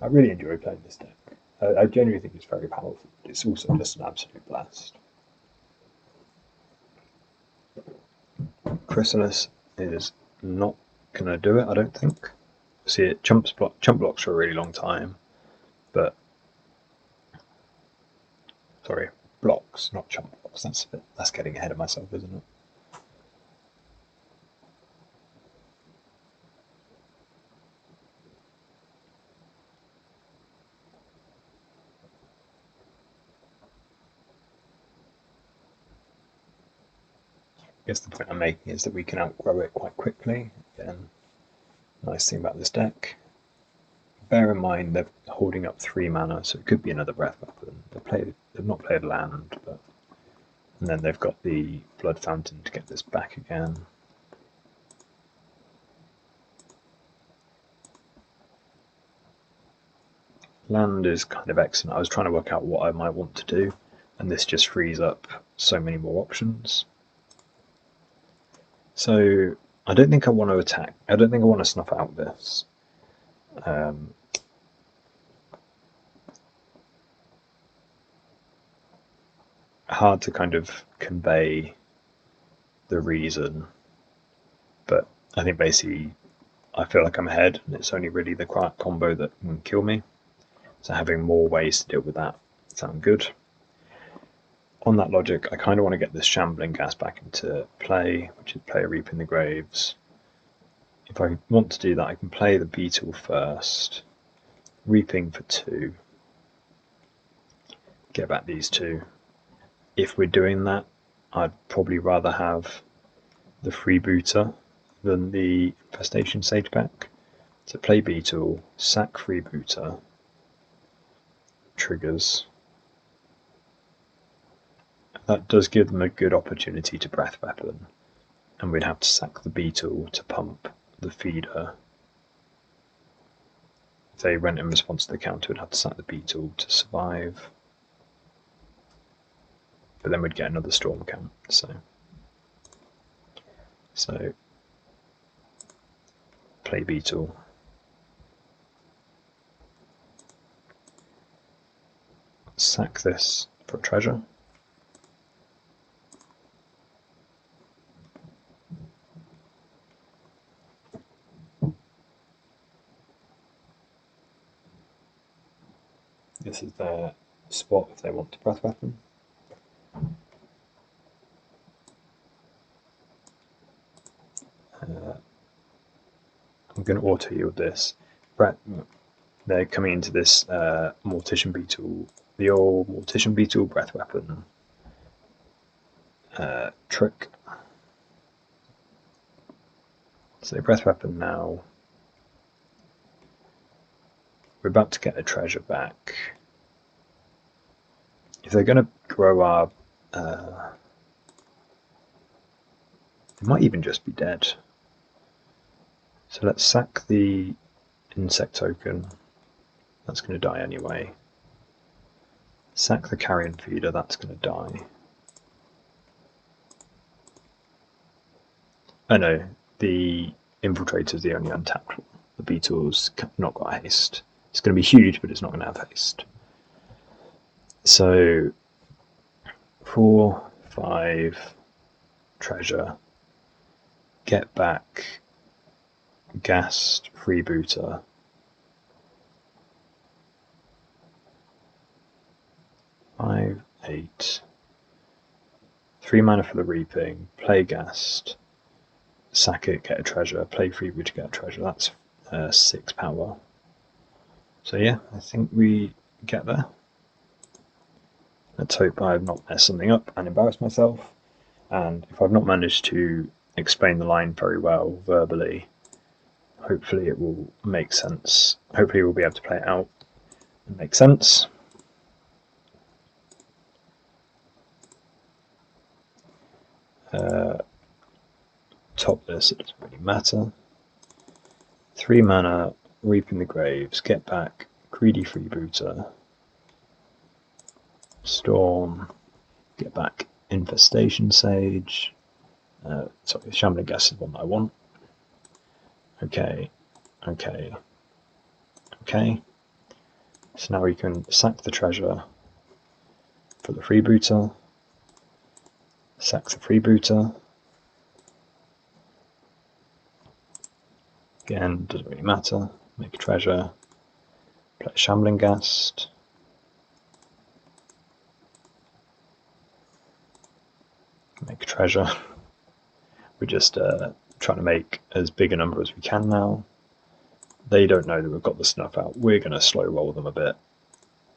I really enjoy playing this deck. I genuinely think it's very powerful. It's also just an absolute blast. Chrysalis is not going to do it, I don't think. See, it chump blocks for a really long time, but sorry, blocks, not chump blocks. That's getting ahead of myself, isn't it? I guess the point I'm making is that we can outgrow it quite quickly. Again, nice thing about this deck. Bear in mind they're holding up 3 mana, so it could be another breath weapon. They've not played land, but and then they've got the Blood Fountain to get this back again. Land is kind of excellent. I was trying to work out what I might want to do, and this just frees up so many more options. So I don't think I want to attack. I don't think I want to snuff out this. Hard to kind of convey the reason, but I think basically I feel like I'm ahead, and it's only really the Krark combo that can kill me. So having more ways to deal with that sound good. On that logic, I kind of want to get this Shambling Gas back into play, which is play a Reaping the Graves. If I want to do that, I can play the Beetle first, Reaping for 2, get back these 2. If we're doing that, I'd probably rather have the freebooter than the Infestation Sage back. So play Beetle, sack freebooter, triggers. That does give them a good opportunity to Breath Weapon, and we'd have to sack the Beetle to pump the feeder. If they went in response to the counter, we'd have to sack the Beetle to survive. But then we'd get another Storm count, so play Beetle. Sack this for a treasure. This is their spot if they want to Breath Weapon. I'm going to auto yield this. They're coming into this Mortician Beetle, the old Mortician Beetle Breath Weapon trick. So they Breath Weapon now. We're about to get a treasure back. If they're going to grow our... it might even just be dead. So let's sack the insect token. That's going to die anyway. Sack the carrion feeder. That's going to die. Oh no, the infiltrator's the only untapped one. The beetle's not got haste. It's going to be huge, but it's not going to have haste. So 4, 5, treasure, get back, gassed, freebooter. Five, 8, 3 mana for the reaping, play gassed, sack it, get a treasure, play freebooter, get a treasure. That's 6 power. So yeah, I think we get there. Let's hope I've not messed something up and embarrassed myself. And if I've not managed to explain the line very well verbally, hopefully it will make sense. Hopefully we'll be able to play it out and make sense. Top this, it doesn't really matter. 3 mana, Reaping the Graves, get back, greedy freebooter, storm, get back, infestation sage. Sorry, Shaman Guess is one that I want. Okay. So now we can sack the treasure for the freebooter. Sack the freebooter. Again, doesn't really matter. Make a treasure. Play Shambling Ghast. Make a treasure. We're just trying to make as big a number as we can now. They don't know that we've got the snuff out. We're going to slow roll them a bit,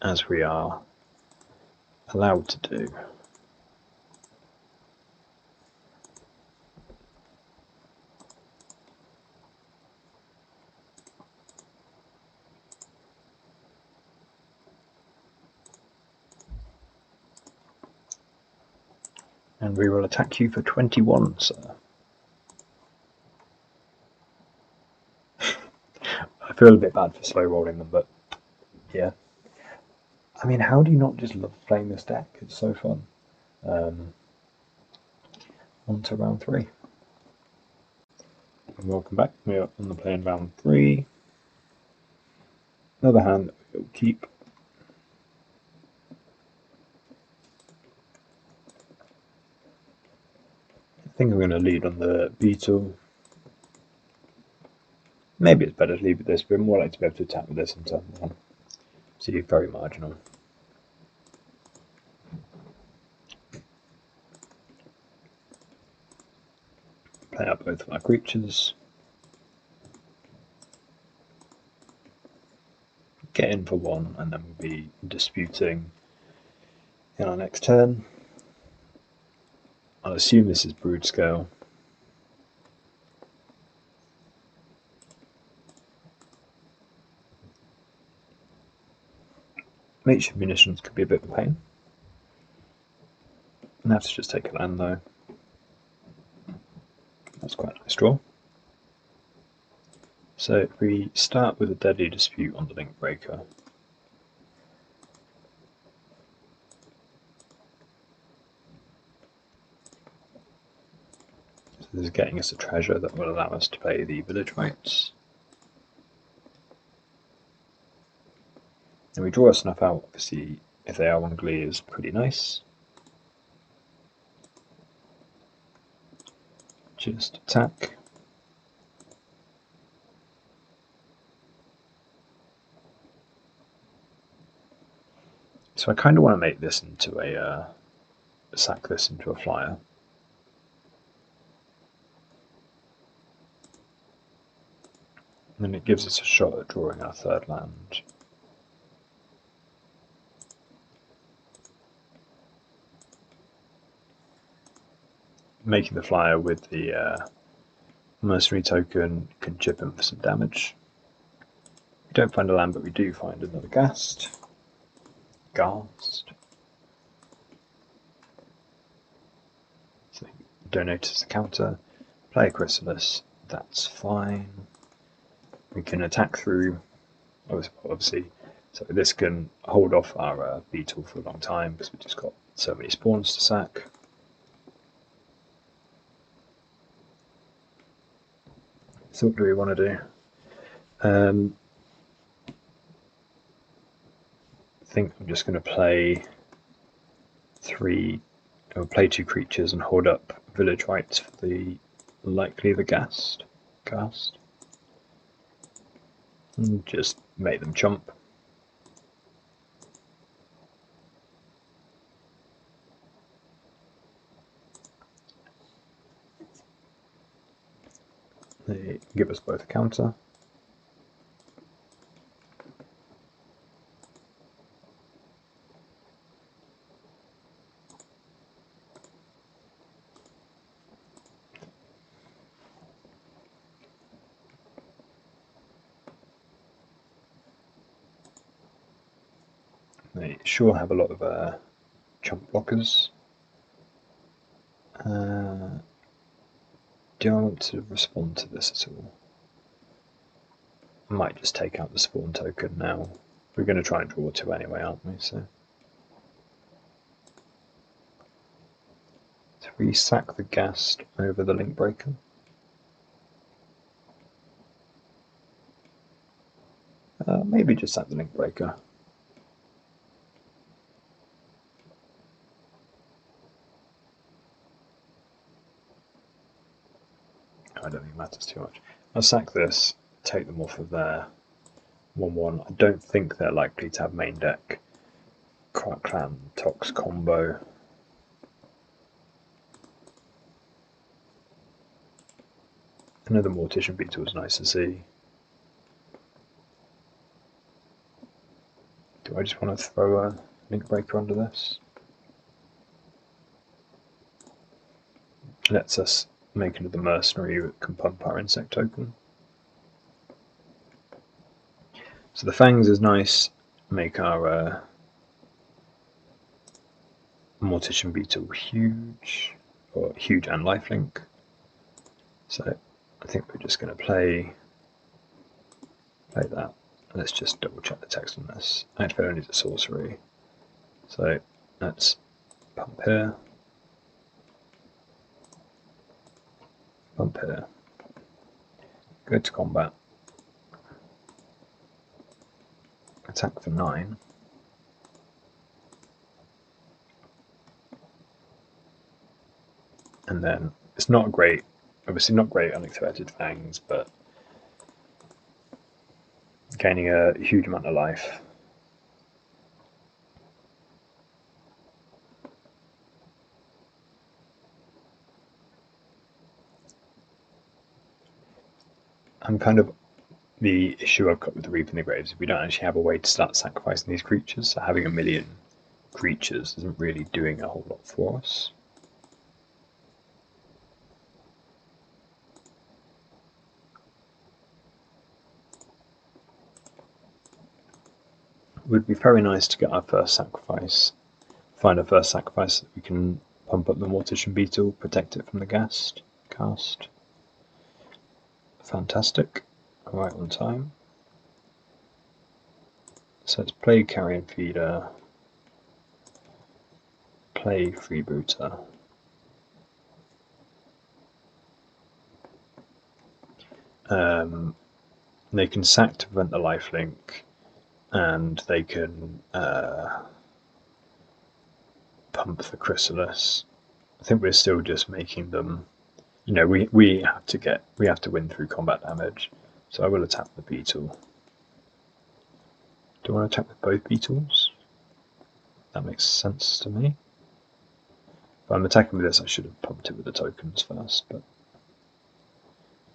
as we are allowed to do. And we will attack you for 21, sir. I feel a bit bad for slow rolling them, but yeah. I mean, how do you not just love playing this deck? It's so fun. On to round 3. And welcome back. We are on the play in round 3. Another hand that we'll keep. I think I'm going to lead on the beetle. Maybe it's better to leave with this, but I'm more likely to be able to attack with this on turn 1. See, very marginal. Play out both of our creatures. Get in for 1, and then we'll be disputing in our next turn. I'll assume this is brood scale. Makeshift munitions could be a bit of a pain. I have to just take a land though. That's quite a nice draw. So if we start with a Deadly Dispute on the Link Breaker, so this is getting us a treasure that will allow us to play the village rights. And we draw a snuff out, obviously if they are on Glee is pretty nice. Just attack. So I kind of want to make this into sack this into a flyer. And then it gives us a shot at drawing our third land. Making the flyer with the mercenary token can chip him for some damage. We don't find a land, but we do find another Ghast. So don't notice the counter. Play a Chrysalis, that's fine. We can attack through, obviously, so this can hold off our beetle for a long time because we've just got so many spawns to sack. So what do we want to do? I think I'm just going to play play 2 creatures and hold up village rights for the Ghast. And just make them chomp. They give us both a counter. They sure have a lot of chump blockers. Do I want to respond to this at all? I might just take out the spawn token now. We're going to try and draw 2 anyway, aren't we? So we sack the Ghast over the Link Breaker. Maybe just sack the Link Breaker. I don't think it matters too much. I'll sack this, take them off of their 1/1. I don't think they're likely to have main deck Krark Clan Tox combo. Another Mortician Beetle is nice to see. Do I just want to throw a Link Breaker under this? Lets us make another mercenary that can pump our insect token. So the Fangs is nice, make our Mortician Beetle huge, or huge and lifelink. So I think we're just going to play that. Let's just double check the text on this. Activate only the sorcery. So let's pump here. Pump here. Go to combat. Attack for 9. And then it's not great, obviously not great unactivated Fangs, but gaining a huge amount of life. And kind of the issue I've got with the Reaping the Graves is we don't actually have a way to start sacrificing these creatures, so having a million creatures isn't really doing a whole lot for us. would be very nice to get our first sacrifice. Find our first sacrifice so that we can pump up the Mortician Beetle, protect it from the cast. Fantastic. Right on time. So let's play Carrion Feeder, play Freebooter. They can sack to prevent the lifelink, and they can pump the Chrysalis. I think we're still just making them. You know, we have to win through combat damage. So I will attack the Beetle. Do I want to attack with both Beetles? That makes sense to me. If I'm attacking with this, I should have pumped it with the tokens first, but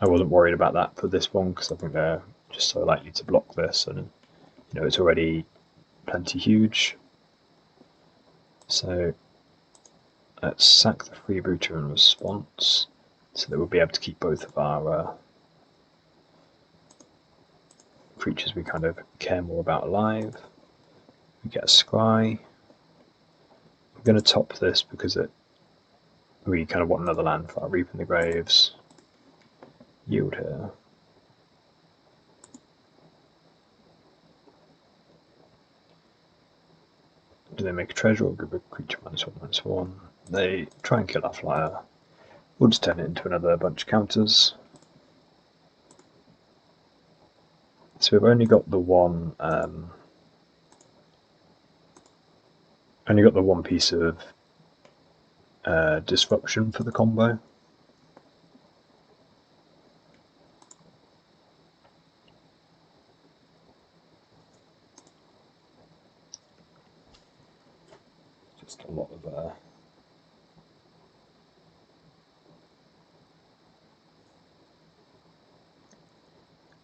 I wasn't worried about that for this one because I think they're just so likely to block this, and you know it's already plenty huge. So let's sack the Freebooter in response, so that we'll be able to keep both of our creatures we kind of care more about alive. We get a Scry. I'm going to top this because we kind of want another land for our Reap in the Graves. Yield here. Do they make a treasure or give a creature -1/-1? They try and kill our flyer. We'll just turn it into another bunch of counters. So we've only got the one piece of disruption for the combo. Just a lot of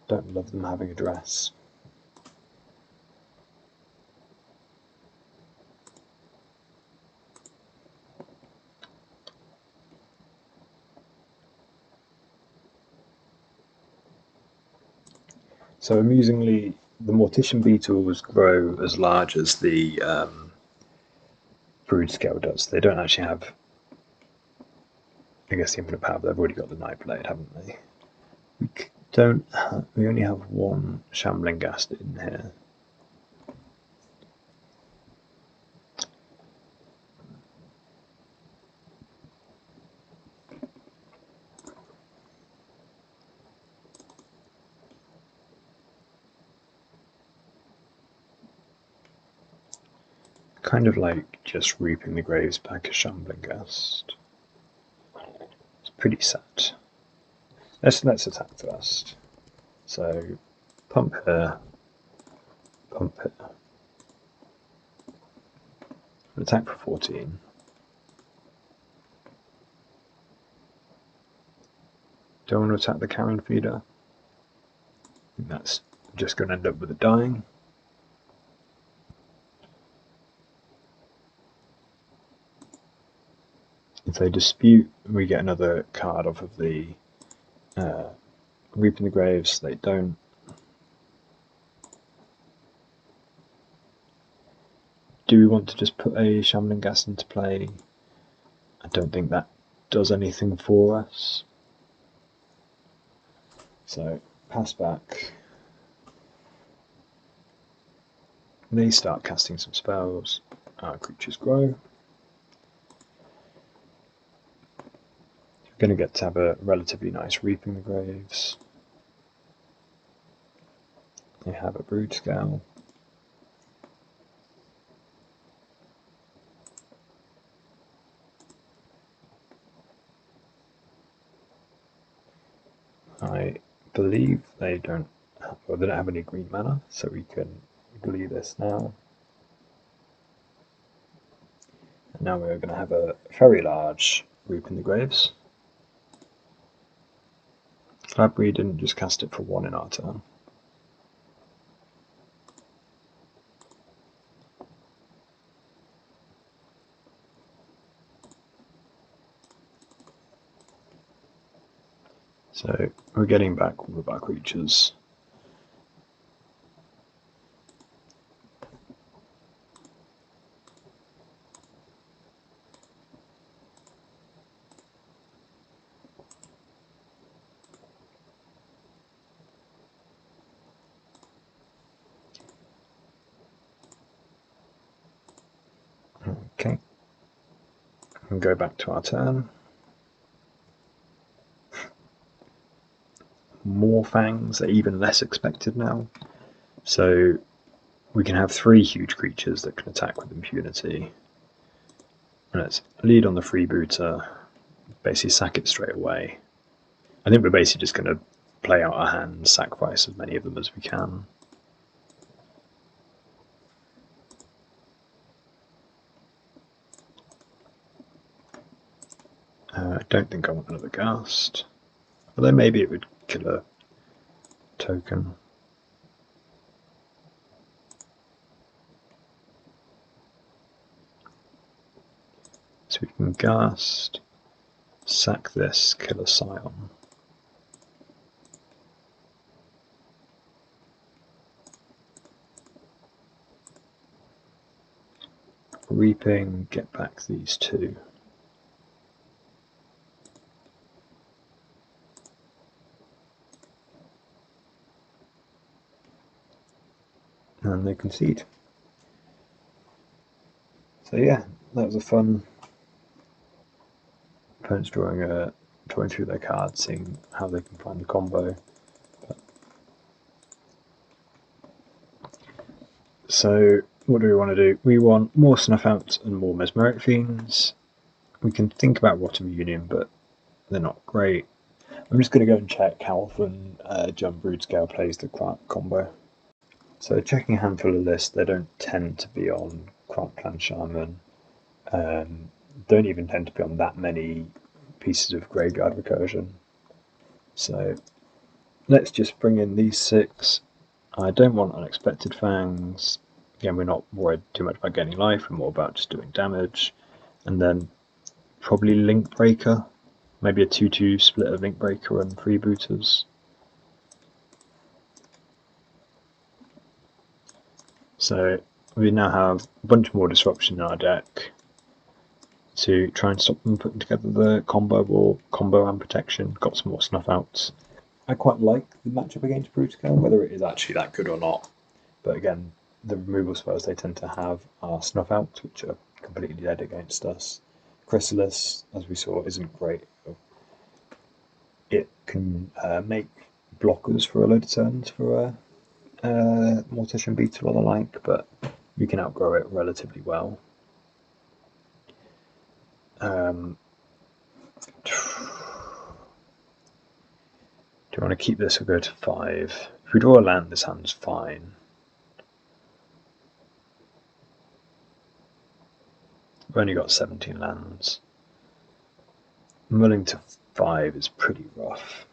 don't love them having a dress. So amusingly, the Mortician Beetles grow as large as the Brood Scale does. They don't actually have, I guess, the Infinite Power. They've already got the Nightblade, haven't they? We only have one Shambling Ghast in here. Kind of like just Reaping the Graves back as Shambling Ghast. It's pretty sad. Let's attack first. So pump here, pump here. Attack for 14. Do I want to attack the Carrion Feeder? I think that's just going to end up with it dying. If they dispute, we get another card off of the Reaping the Graves. They don't. Do we want to just put a Shambling Ghast into play? I don't think that does anything for us. So, pass back. They start casting some spells. Our creatures grow. We're going to get to have a relatively nice Reaping the Graves. They have a Brood Scale. I believe they don't have any green mana, so we can Glee this now. And now we're going to have a very large Reaping the Graves. Glad we didn't just cast it for 1 in our turn. So we're getting back all of our creatures. Okay, and go back to our turn. More fangs are even less expected now, so we can have 3 huge creatures that can attack with impunity. And let's lead on the freebooter, basically sack it straight away. I think we're basically just going to play out our hands, sacrifice as many of them as we can. I don't think I want another ghast, although maybe it would kill a token. So we can ghast, sack this, kill a scion. Reaping, get back these 2. And they concede. So yeah, that was a fun. Opponents drawing through their cards, seeing how they can find the combo. So what do we want to do? We want more snuff outs and more mesmeric fiends. We can think about Rotom Union, but they're not great. I'm just going to go and check how often Jump Brood Scale plays the Krark combo. So checking a handful of lists, they don't tend to be on Krark Clan Shaman. Don't even tend to be on that many pieces of graveyard recursion. So let's just bring in these 6. I don't want unexpected fangs. Again, we're not worried too much about getting life, we're more about just doing damage. And then probably Link Breaker, maybe a 2-2 split of Link Breaker and freebooters. So we now have a bunch more disruption in our deck to try and stop them putting together the combo or combo and protection. Got some more snuff outs. I quite like the matchup against Brood Scale, whether it is actually that good or not. But again, the removal spells they tend to have are snuff outs, which are completely dead against us. Chrysalis, as we saw, isn't great. It can make blockers for a load of turns for a Mortician Beetle or the like, but we can outgrow it relatively well. Do you want to keep this or go to 5? If we draw a land, this hand's fine. We've only got 17 lands. Mulling to 5 is pretty rough.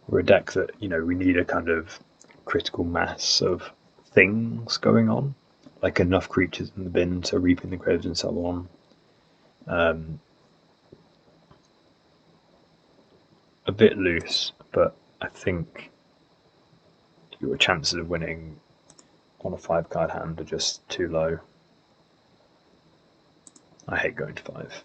We're a deck that, we need a kind of critical mass of things going on, like enough creatures in the bin to reap in the graves and so on. A bit loose, but I think your chances of winning on a 5-card hand are just too low. I hate going to 5.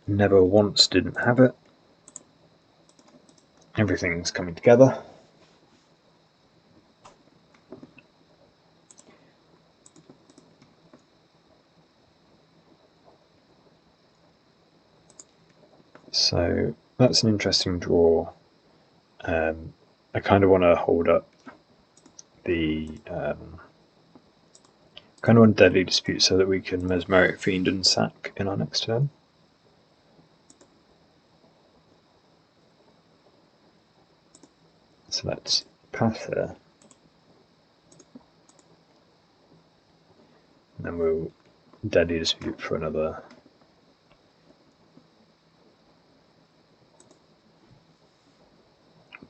Never once didn't have it. Everything's coming together. So that's an interesting draw. I kind of want to hold up the kind of want Deadly Dispute so that we can Mesmeric, Fiend and sack in our next turn. So let's pass here. And then we'll Deadly Dispute for another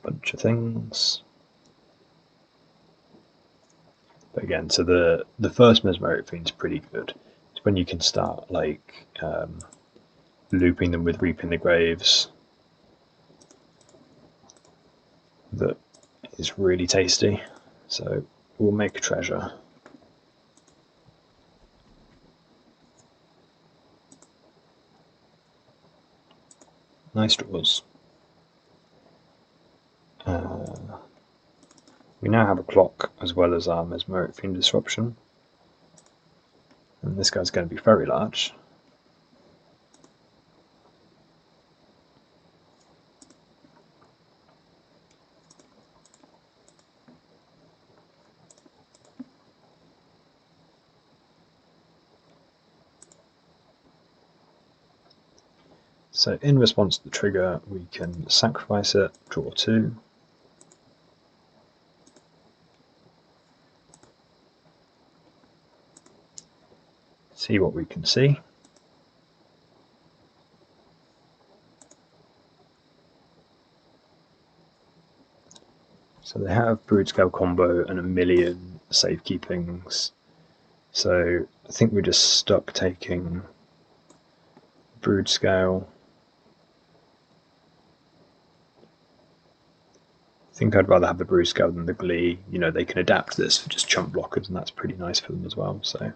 bunch of things. But again, so the first Mesmeric Fiend's pretty good. It's when you can start like looping them with Reaping the Graves that is really tasty. So we'll make a treasure. Nice draws. We now have a clock as well as our mesmeric fiend disruption. And this guy's going to be very large. So in response to the trigger, we can sacrifice it, draw 2. See what we can see. So they have brood scale combo and a million safekeepings. So I think we're just stuck taking brood scale. I think I'd rather have the brood scale than the Glee. You know, they can adapt this for just chump blockers, and that's pretty nice for them as well. So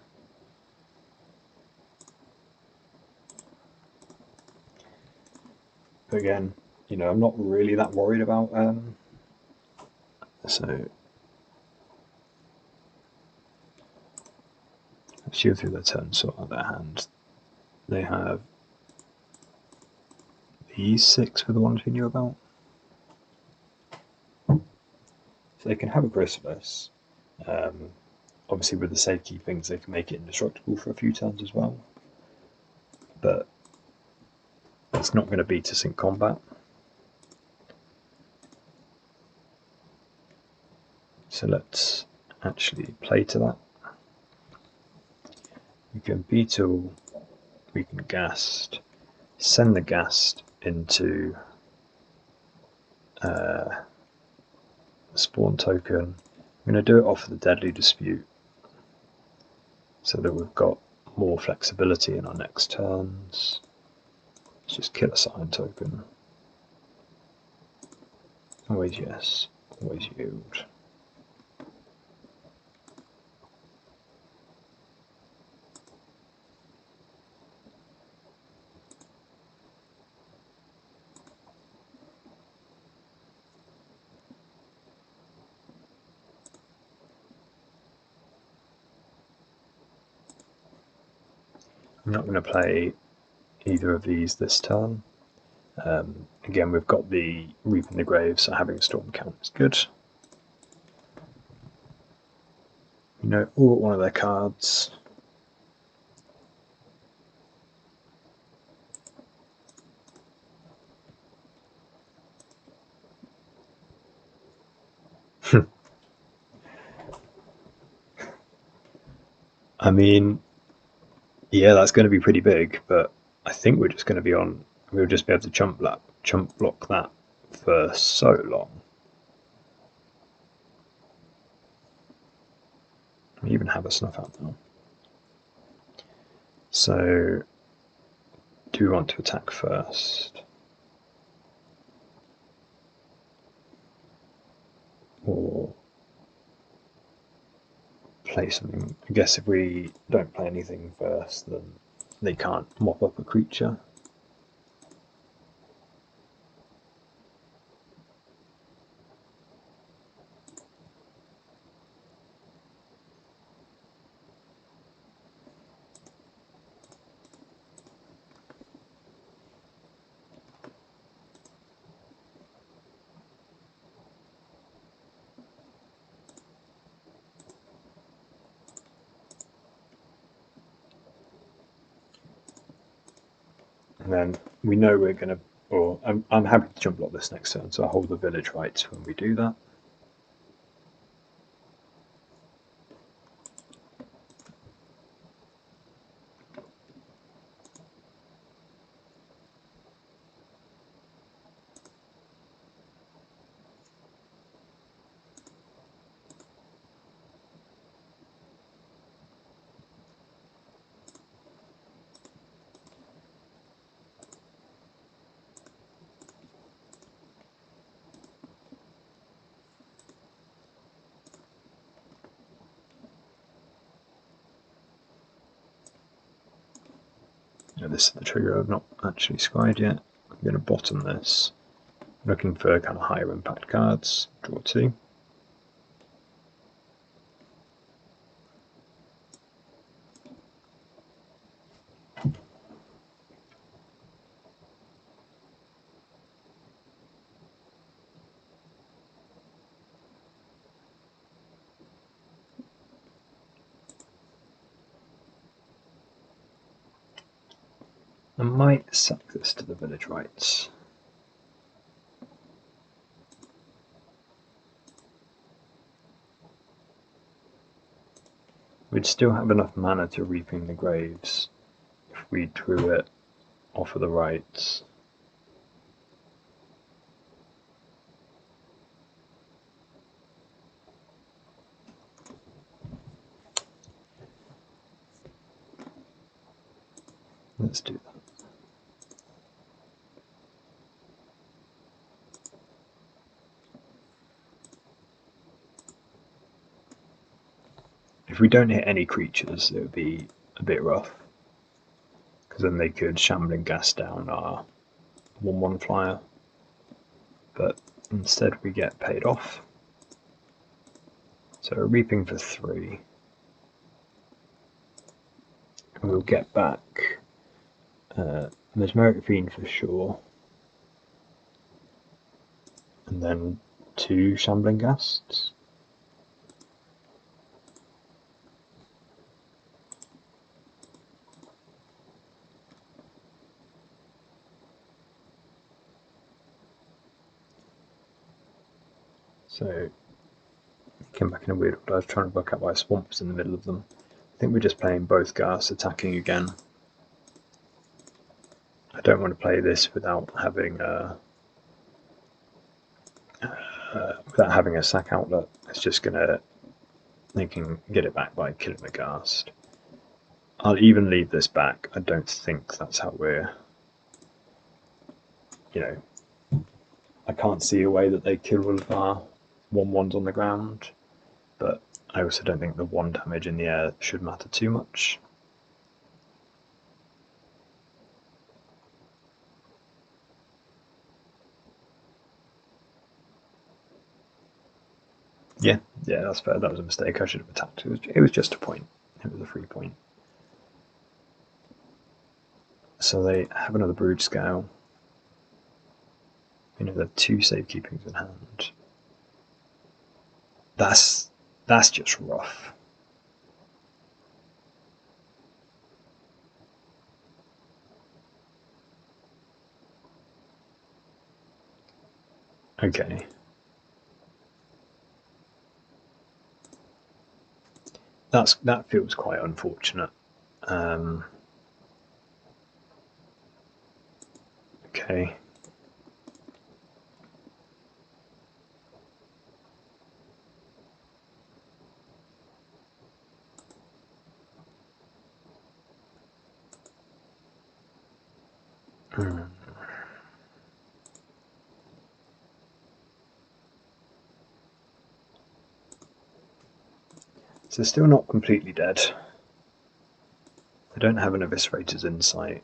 again, you know, I'm not really that worried about so shield through their turn, sort out their hand. They have these 6 for the ones we knew about. So they can have a Chrysalis. Obviously with the safekeepings they can make it indestructible for a few turns as well. But it's not going to beat us in combat. So let's actually play to that. We can beetle, we can ghast, send the ghast into spawn token. I'm going to do it off of the Deadly Dispute so that we've got more flexibility in our next turns. Let's just kill a sign token. Always yes, always yield. I'm not going to play either of these this turn. Again, we've got the Reaping the Grave, so having a Storm count is good. You know, all but one of their cards. I mean, yeah, that's going to be pretty big, but I think we're just going to be on. We'll just be able to chump block that for so long. We even have a snuff out now. So, do we want to attack first? Or play something? I guess if we don't play anything first, then they can't mop up a creature. And then we know we're going to, or I'm happy to jump block this next turn, so I hold the village rights when we do that. This is the trigger I've not actually scried yet. going to bottom this, looking for kind of higher impact cards, draw 2. I might sack this to the village rights. We'd still have enough mana to Reaping the Graves if we drew it off of the rights. Let's do that. If we don't hit any creatures, it would be a bit rough, because then they could Shambling Gas down our 1/1 flyer, but instead we get paid off. So Reaping for 3. And we'll get back Mesmeric Fiend for sure, and then 2 Shambling Ghasts. So, came back in a weird order. I was trying to work out why Swamp was in the middle of them. I think we're just playing both Ghasts attacking again. I don't want to play this without having a sack outlet. It's just gonna, they can get it back by killing the Ghast. I'll even leave this back. I don't think that's how we're, I can't see a way that they kill all of our 1/1s on the ground, but I also don't think the 1 damage in the air should matter too much. Yeah, that's fair. That was a mistake. I should have attacked. It was just a point. It was a free point. So they have another Brood Scale. They have 2 Safekeepings in hand. That's just rough. Okay. That feels quite unfortunate. Okay. So they're still not completely dead. They don't have an Eviscerator's Insight.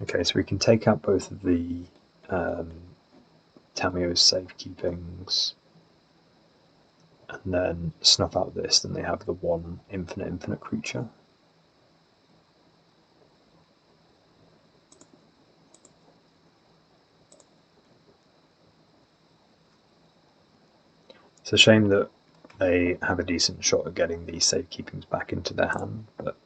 Okay, so we can take out both of the Tamio's Safekeepings and then snuff out this, then they have the 1 infinite creature. It's a shame that they have a decent shot at getting these Safekeepings back into their hand, but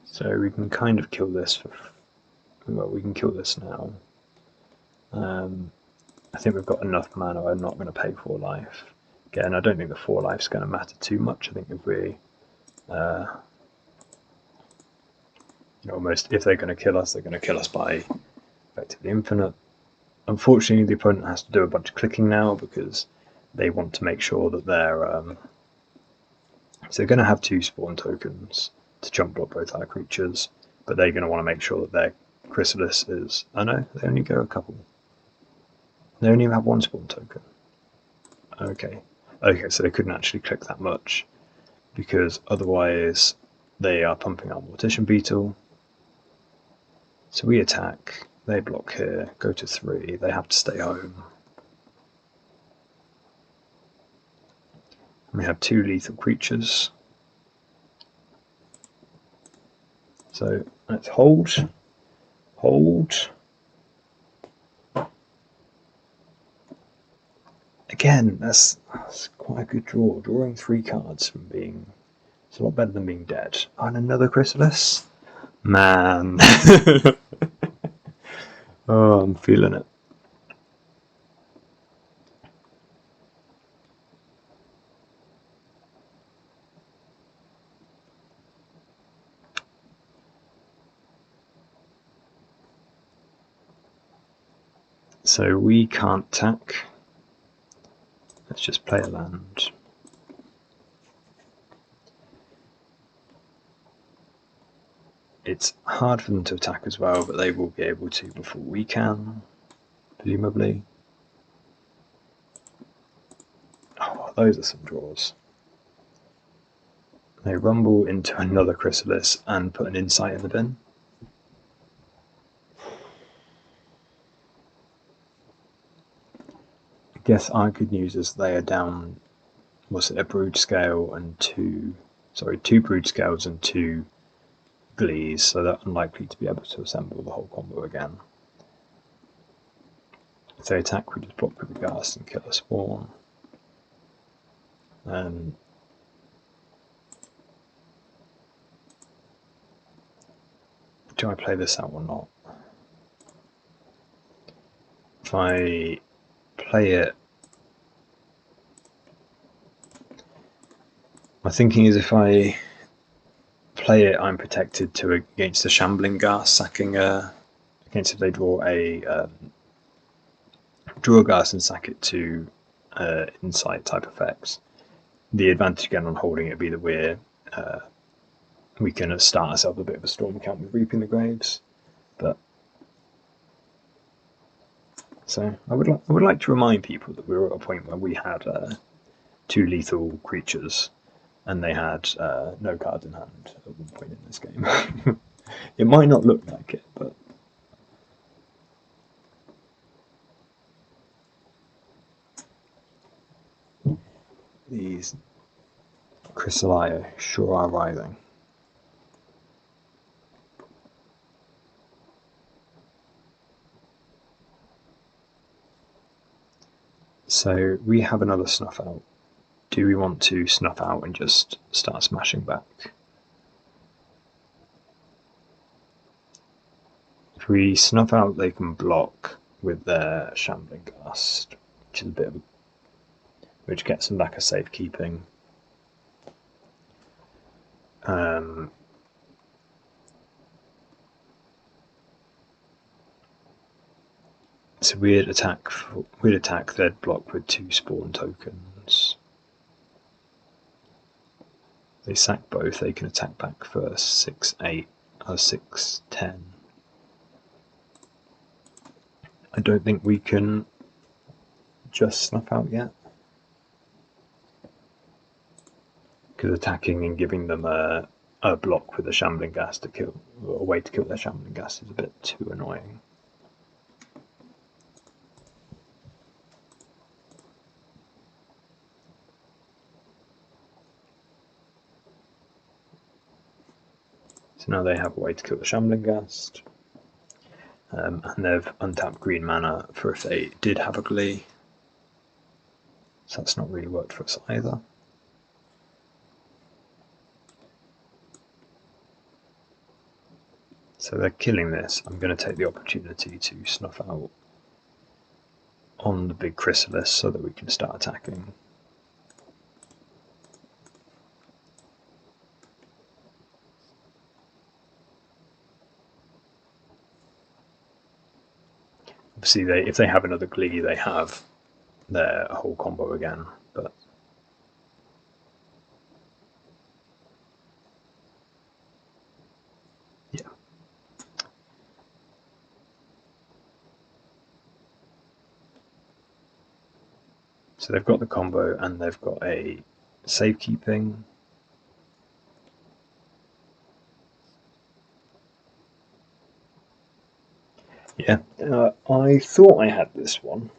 so we can kind of kill this well, we can kill this now. I think we've got enough mana. I'm not going to pay 4 life. Again, I don't think the 4 life's going to matter too much. I think if we, almost if they're going to kill us, they're going to kill us by effectively infinite. Unfortunately, the opponent has to do a bunch of clicking now because they want to make sure that they're so they're going to have 2 spawn tokens to jump block both our creatures, but they're going to want to make sure that their Chrysalis is... Oh no, they only go a couple. They only have 1 spawn token. Okay, so they couldn't actually click that much, because otherwise they are pumping out Mortician Beetle. So we attack, they block here, go to 3, they have to stay home. And we have 2 lethal creatures. So let's hold. Again, that's quite a good draw. Drawing 3 cards from being... It's a lot better than being dead. Oh, and another Chrysalis? Man. Oh, I'm feeling it. So we can't attack. Let's just play a land. It's hard for them to attack as well, but they will be able to before we can, presumably. Oh, those are some draws. They rumble into another Chrysalis and put an Insight in the bin. I guess our good news is they are down, was it a Brood Scale and 2 Brood Scales and 2 Glees, so they're unlikely to be able to assemble the whole combo again. If they attack, we just block with the Ghast and kill a spawn. Do I play this out or not? If I play it, my thinking is if I play it, I'm protected against the Shambling Ghast sacking against if they draw a Ghast and sack it to Insight type effects. The advantage again on holding it would be that we can start ourselves a bit of a storm count with Reaping the Graves, but so I would like to remind people that we were at a point where we had 2 lethal creatures and they had no cards in hand at one point in this game. It might not look like it, but these Chrysalia sure are writhing. So we have another snuff out. Do we want to snuff out and just start smashing back? If we snuff out, they can block with their Shambling Ghast, which is a bit of which gets them back a safekeeping. So we'd attack, they'd block with 2 spawn tokens. They sack both, they can attack back first, 6, 8, or 6, 10. I don't think we can just snuff out yet. Because attacking and giving them a block with a Shambling Ghast to kill, a way to kill their Shambling Ghast is a bit too annoying. So now they have a way to kill the Shambling Ghast. And they've untapped green mana for if they did have a Glee. So that's not really worked for us either. So they're killing this. I'm going to take the opportunity to snuff out on the big Chrysalis so that we can start attacking. obviously if they have another Glee, they have their whole combo again. But yeah. So they've got the combo and they've got a safekeeping. Yeah, I thought I had this one,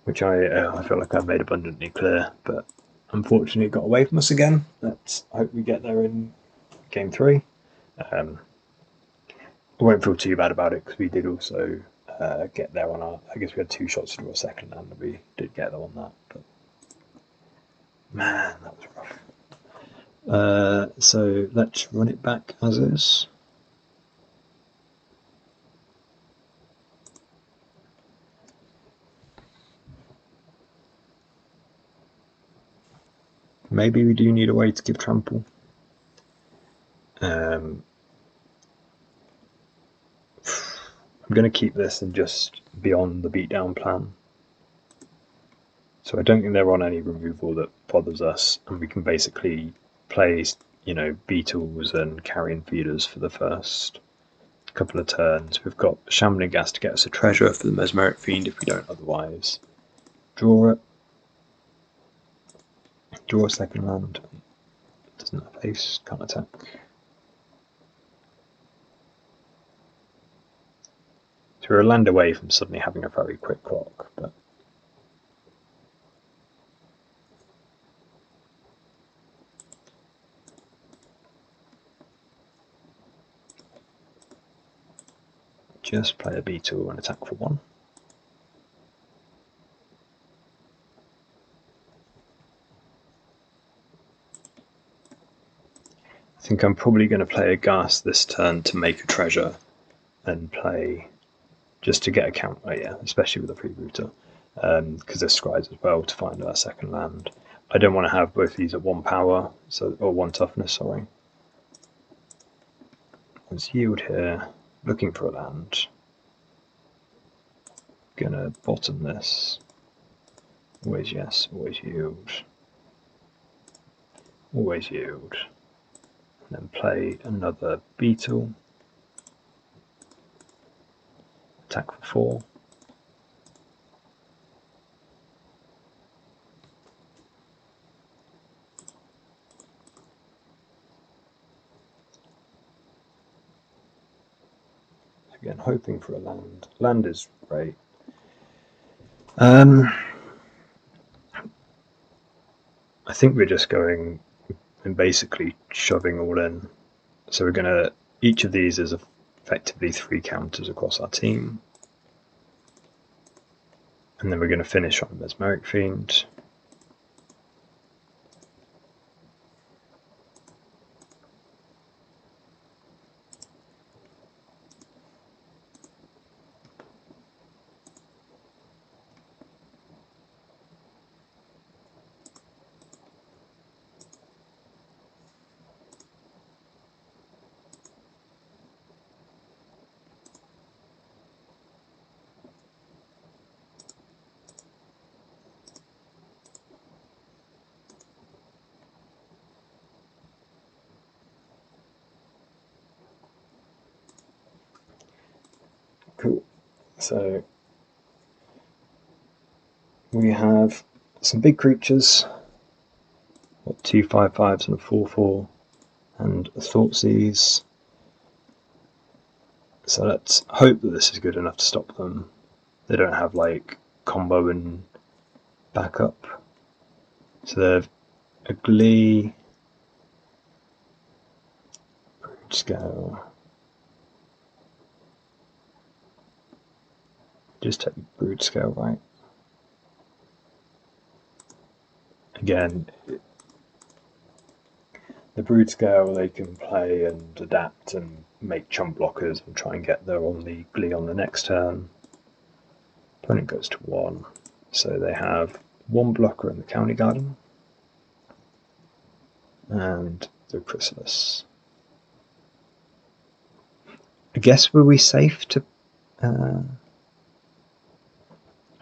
which I feel like I've made abundantly clear, but unfortunately it got away from us again. Let's hope we get there in game 3. I won't feel too bad about it because we did also get there on our. I guess we had 2 shots to draw a second land, and we did get there on that. But man, that was rough. So let's run it back as is. Maybe we do need a way to give trample. I'm going to keep this and just be on the beatdown plan. So I don't think they're on any removal that bothers us, and we can basically play, beetles and carrion feeders for the first couple of turns. We've got Shaman and Gas to get us a treasure for the mesmeric fiend if we don't otherwise draw it. Draw a second land. Doesn't have ace, can't attack. So we're a land away from suddenly having a very quick clock, but just play a beetle and attack for 1. I think I'm probably going to play a gas this turn to make a treasure and play just to get a count. Oh yeah, especially with a freebooter, because there's scries as well to find our second land. I don't want to have both these at 1 power, or 1 toughness, sorry. Let's yield here, looking for a land. Gonna bottom this. Always yes, always yield. Always yield. Then play another beetle. Attack for 4. Again, hoping for a land. Land is great. I think we're just going and basically shoving all in. So we're gonna. Each of these is effectively 3 counters across our team. And then we're going to finish on Mesmeric Fiend. Cool. So we have some big creatures. What, 2 5/5s and a 4/4, and a Thoughtseize. So let's hope that this is good enough to stop them. They don't have like combo and backup. So they have a Glee, Brood Scale. Just take Brood Scale, right? Again, the Brood Scale they can play and adapt and make chump blockers and try and get there on the Glee on the next turn. Opponent goes to 1, so they have 1 blocker in the County Garden and the Chrysalis. I guess were we safe to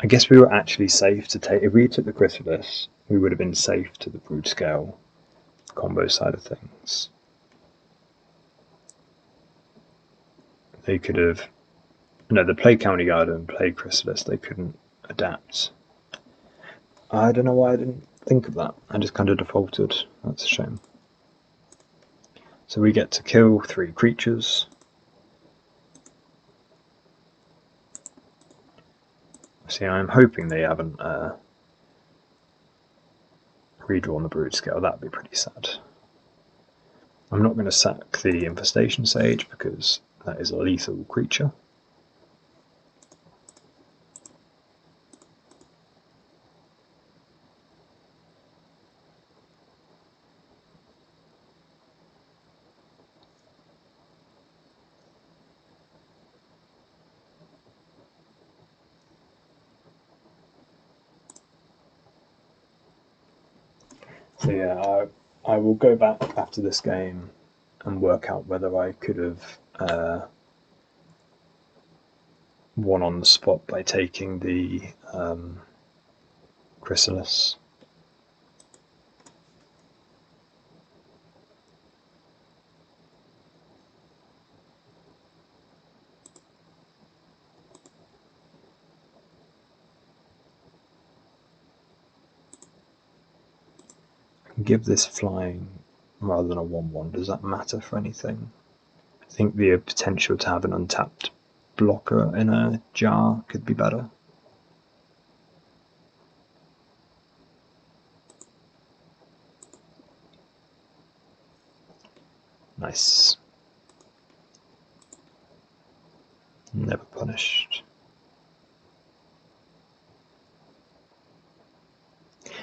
I guess we were actually safe to take. If we took the Chrysalis, we would have been safe to the Brood Scale combo side of things. They could have. No, they played County Garden and played Chrysalis. They couldn't adapt. I don't know why I didn't think of that. I just kind of defaulted. That's a shame. So we get to kill 3 creatures. See, I'm hoping they haven't redrawn the Brood Scale. That'd be pretty sad. I'm not going to sack the Infestation Sage because that is a lethal creature. So yeah, I will go back after this game and work out whether I could have won on the spot by taking the Chrysalis. Give this flying rather than a 1/1. Does that matter for anything? I think the potential to have an untapped blocker in a jar could be better. Nice. Never punished.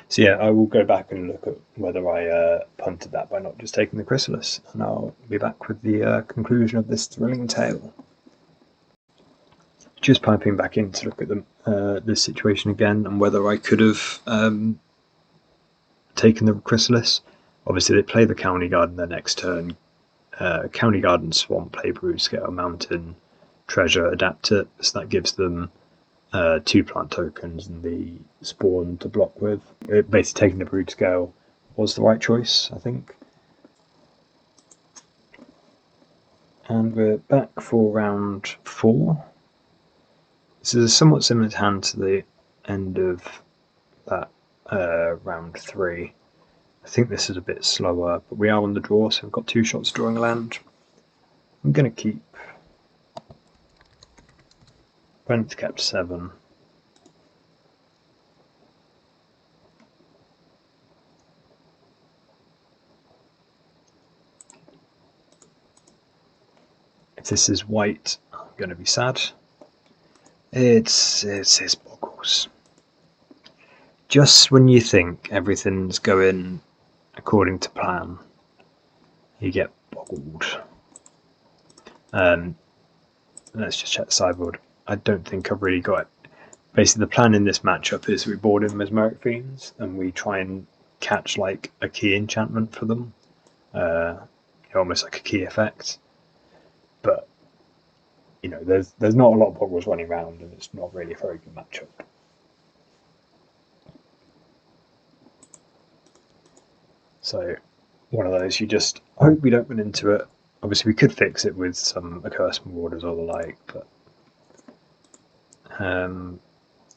So yeah, I will go back and look at whether I punted that by not just taking the Chrysalis, and I'll be back with the conclusion of this thrilling tale. Just piping back in to look at this situation again and whether I could have taken the Chrysalis. Obviously, they play the County Garden their next turn. County Garden, Swamp, play Brood Scale, Mountain, Treasure, adapt it, so that gives them 2 plant tokens and the spawn to block with. Basically, taking the Brood Scale was the right choice, I think. And we're back for round 4. This is a somewhat similar hand to the end of that round 3. I think this is a bit slower, but we are on the draw, so we've got 2 shots drawing a land. I'm going to keep. Brent's kept 7. If this is white, I'm going to be sad. It's his Bogles. Just when you think everything's going according to plan, you get boggled. Let's just check the sideboard. I don't think I've really got it. Basically, the plan in this matchup is we board in mesmeric fiends and we try and catch like a key enchantment for them, almost like a key effect. But you know, there's not a lot of Bogles running around, and it's not really a very good matchup. So one of those, you just hope we don't run into it. Obviously, we could fix it with some Accursed Marauders or the like, but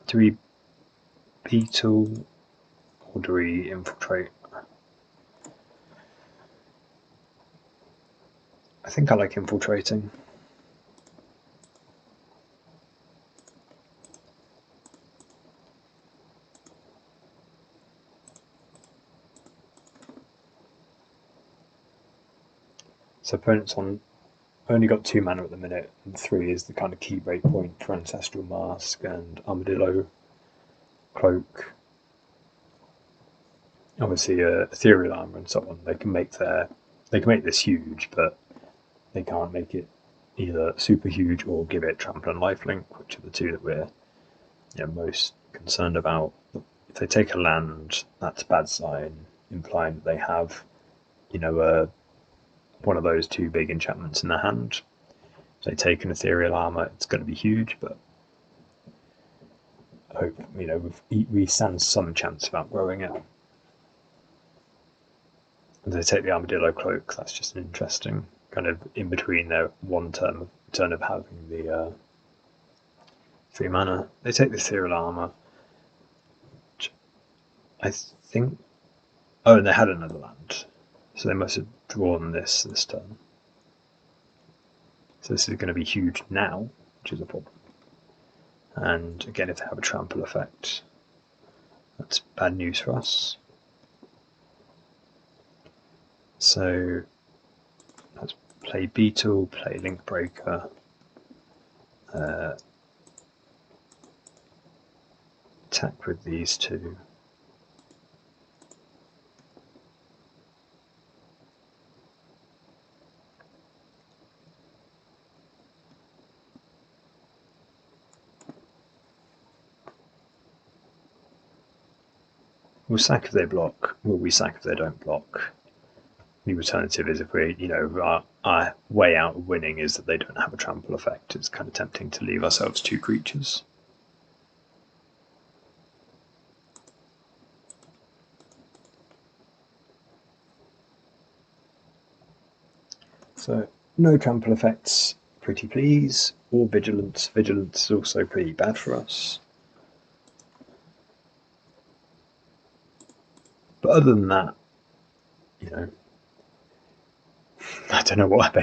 do we beetle or do we infiltrate? I think I like infiltrating. So opponent's only got 2 mana at the minute, and 3 is the kind of key break point for Ancestral Mask and Armadillo Cloak. Obviously, Ethereal Armor and so on. They can make this huge, but they can't make it either super huge or give it Trample and Lifelink, which are the 2 that we're most concerned about. If they take a land, that's a bad sign, implying that they have, one of those 2 big enchantments in their hand. If they take an Ethereal Armor, it's going to be huge, but hope, you know, we stand some chance of outgrowing it. And they take the Armadillo Cloak. That's just an interesting kind of in between their one turn of having the 3 mana. They take the Ethereal Armor. I think. Oh, and they had another land, so they must have drawn this turn. So this is going to be huge now, which is a problem. And again, if they have a trample effect, that's bad news for us. So let's play Beetle, play Link Breaker, attack with these two. We'll sack if they block. Will we sack if they don't block? The alternative is if we, you know, our way out of winning is that they don't have a trample effect. It's kind of tempting to leave ourselves 2 creatures. So no trample effects, pretty please. Or vigilance. Vigilance is also pretty bad for us. But other than that, you know, I don't know what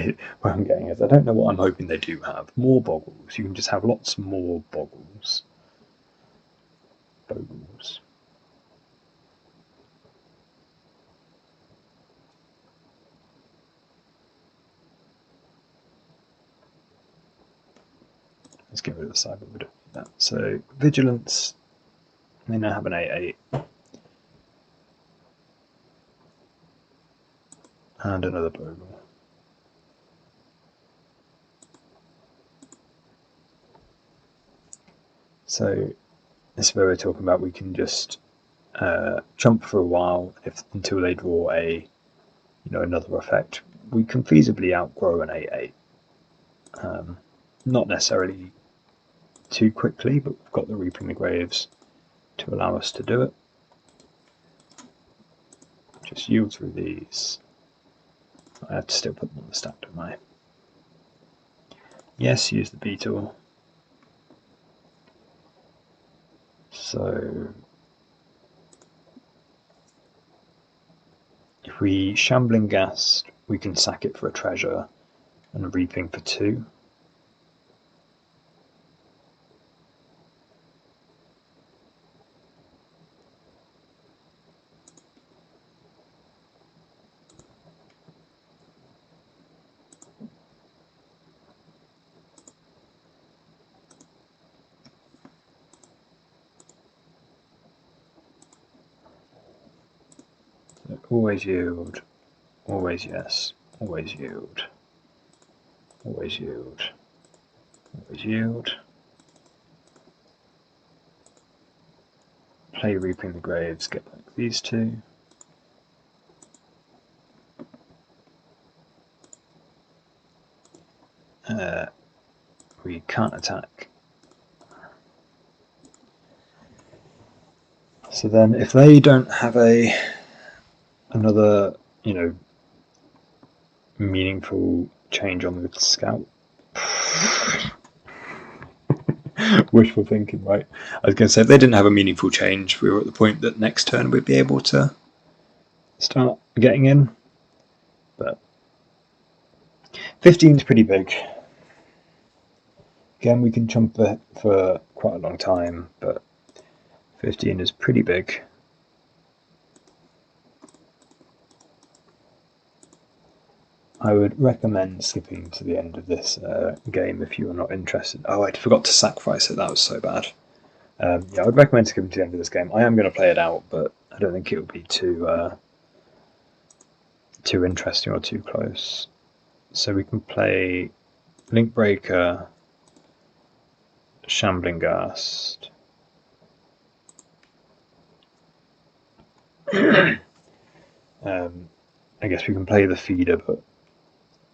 I'm getting at. I don't know what I'm hoping they do have. More Bogles. You can just have lots more Bogles. Bogles. Let's get rid of the sideboard. We don't need that. So vigilance. They now have an 8/8. And another Bogle. So this is where we're talking about we can just jump for a while until they draw another effect. We can feasibly outgrow an 8/8. Not necessarily too quickly, but we've got the Reaping the Graves to allow us to do it. Just yield through these. I have to still put them on the stack, don't I? Yes, use the Beetle. So if we Shambling Ghast, we can sack it for a treasure and a Reaping for 2. Always yield, always yes, always yield, always yield, always yield. Play Reaping the Graves, get back these 2. We can't attack. So then if they don't have another, meaningful change on the scout. Wishful thinking, right? I was going to say, if they didn't have a meaningful change, we were at the point that next turn we'd be able to start getting in. But 15 is pretty big. Again, we can jump for quite a long time, but 15 is pretty big. I would recommend skipping to the end of this game if you are not interested. Oh, I forgot to sacrifice it. That was so bad. Yeah, I would recommend skipping to the end of this game. I am going to play it out, but I don't think it will be too interesting or too close. So we can play Link Breaker, Shambling Ghast. I guess we can play the feeder, but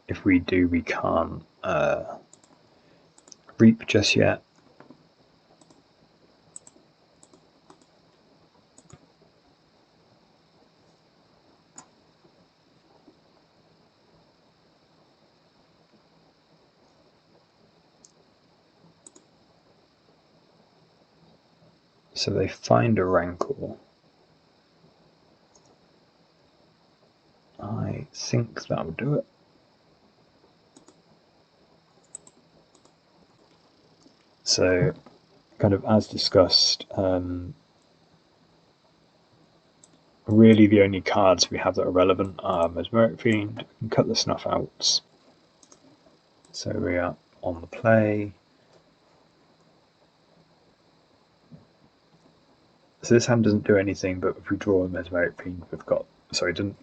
if we do, we can't reap just yet. So they find a Rancor. I think that'll do it. So, kind of as discussed, really the only cards we have that are relevant are Mesmeric Fiend. We can cut the snuff out. So we are on the play. So this hand doesn't do anything, but if we draw a Mesmeric Fiend, we've got... Sorry, it doesn't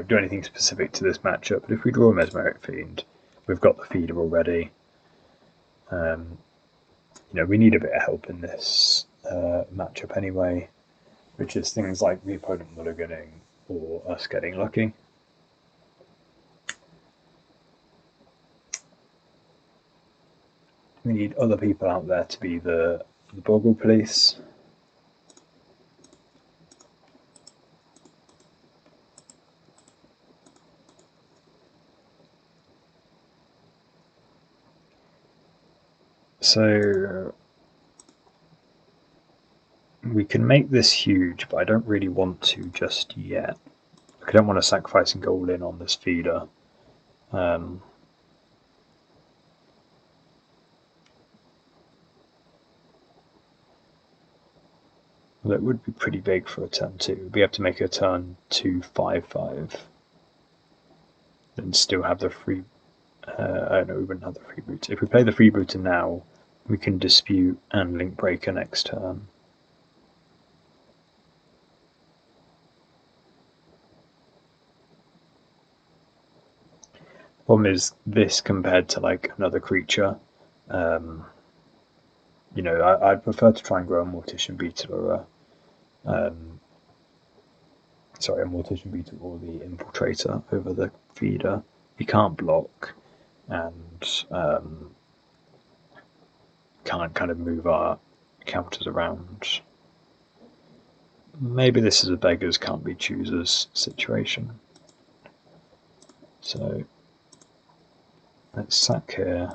do anything specific to this matchup, but if we draw a Mesmeric Fiend, we've got the feeder already. We need a bit of help in this matchup anyway, which is things like the opponent mulliganing or us getting lucky. We need other people out there to be the Boggle police. So we can make this huge, but I don't really want to just yet. I don't want to sacrifice and go all in on this feeder. Well, it would be pretty big for a turn 2. We have to make a turn 2 5/5. Then still have the free... no, we wouldn't have the freebooter. If we play the freebooter now, we can dispute and link breaker next turn. Problem is this compared to like another creature. I'd prefer to try and grow a Mortician Beetle or a Mortician Beetle or the Infiltrator over the feeder. You can't block and can't kind of move our counters around. Maybe this is a beggars can't be choosers situation. So let's sack here.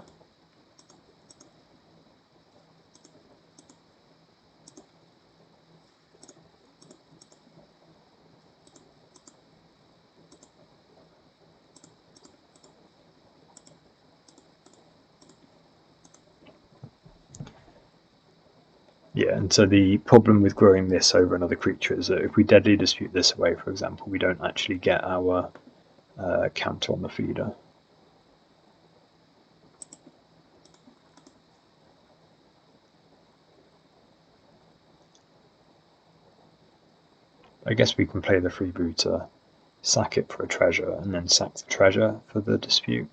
Yeah, and so the problem with growing this over another creature is that if we deadly dispute this away, for example, we don't actually get our counter on the feeder. I guess we can play the freebooter, sack it for a treasure, and then sack the treasure for the dispute.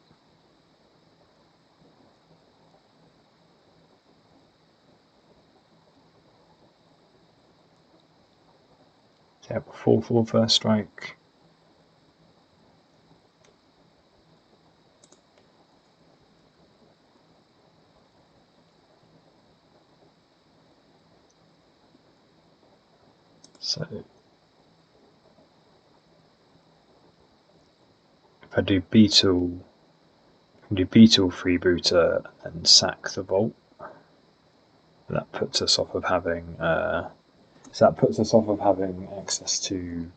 Yeah, 4/4 first strike. So if I do Beetle, freebooter and sack the Vault, that puts us off of having access to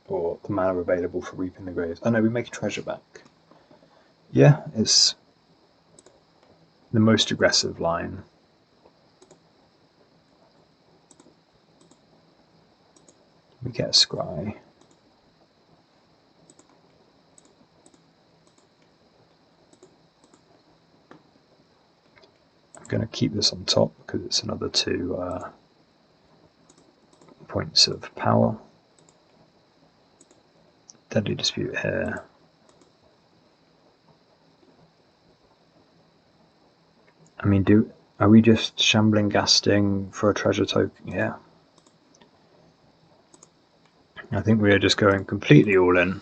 or the mana available for Reaping the Graves. Oh no, we make a treasure back. Yeah, it's the most aggressive line. We get a scry. I'm going to keep this on top because it's another 2 points of power. Deadly Dispute here. I mean, are we just shambling gasting for a treasure token? Yeah. I think we are just going completely all in.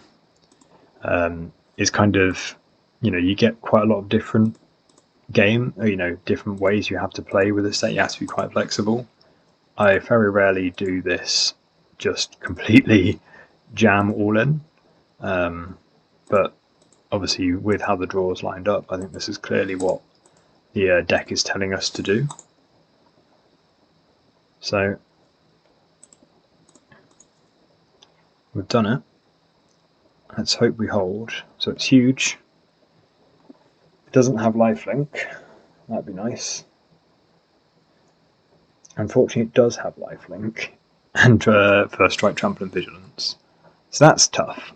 It's kind of, you get quite a lot of different different ways you have to play with this set. You have to be quite flexible. I very rarely do this just completely jam all in. But obviously with how the draw is lined up, I think this is clearly what the deck is telling us to do. So we've done it. Let's hope we hold. So it's huge. It doesn't have lifelink. That'd be nice. Unfortunately, it does have lifelink and first strike, trample, and vigilance. So that's tough.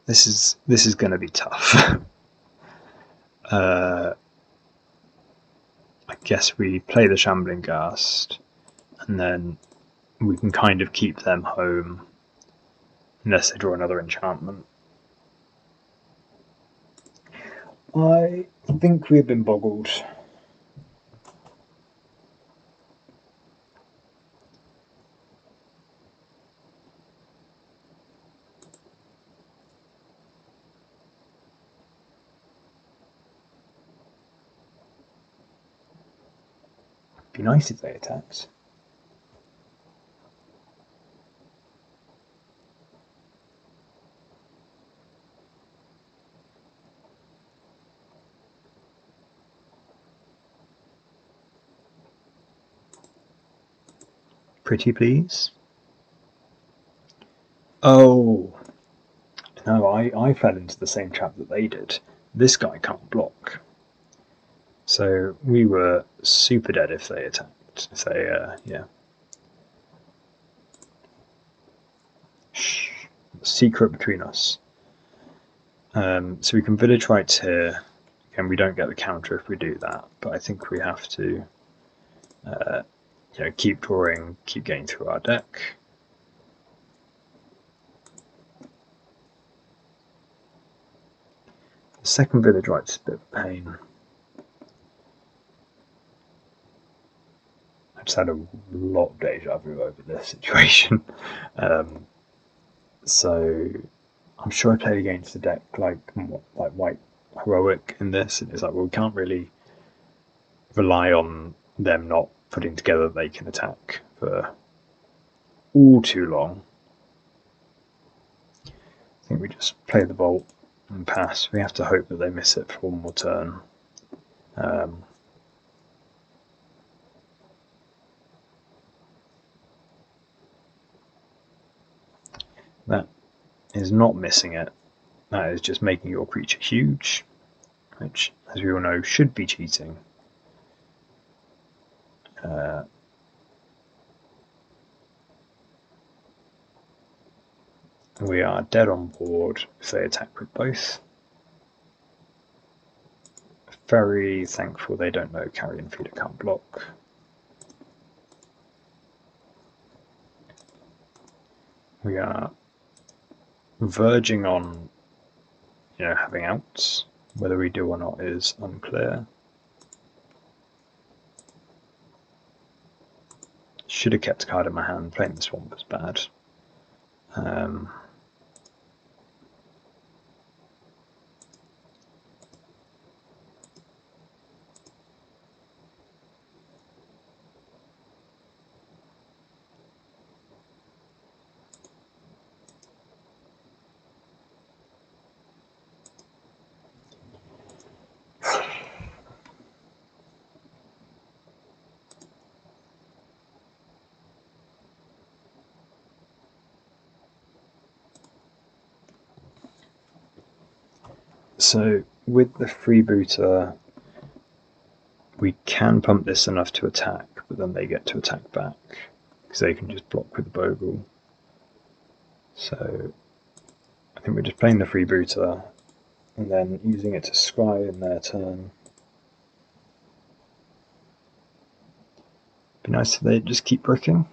This is going to be tough. I guess we play the Shambling Ghast, and then we can kind of keep them home unless they draw another enchantment. I think we've been boggled. It'd be nice if they attacked. Pretty please. Oh no, I fell into the same trap that they did. This guy can't block. So we were super dead if they attacked. If they, yeah. Shh. Secret between us. So we can village rights here. Again, we don't get the counter if we do that, but I think we have to keep drawing, keep getting through our deck. The second village right's a bit of a pain. I just had a lot of deja vu over this situation. So I'm sure I played against a deck like White Heroic in this, and it's like, well, we can't really rely on them not putting together that they can attack for all too long. I think we just play the bolt and pass. We have to hope that they miss it for one more turn. That is not missing it. That is just making your creature huge, which, as we all know, should be cheating. We are dead on board if they attack with both. Very thankful they don't know Carrion Feeder can't block. We are verging on, having outs. Whether we do or not is unclear. Should have kept a card in my hand. Playing the Swamp was bad. So with the freebooter, we can pump this enough to attack, but then they get to attack back because they can just block with the Bogle. So I think we're just playing the freebooter and then using it to scry in their turn. Be nice if they just keep bricking.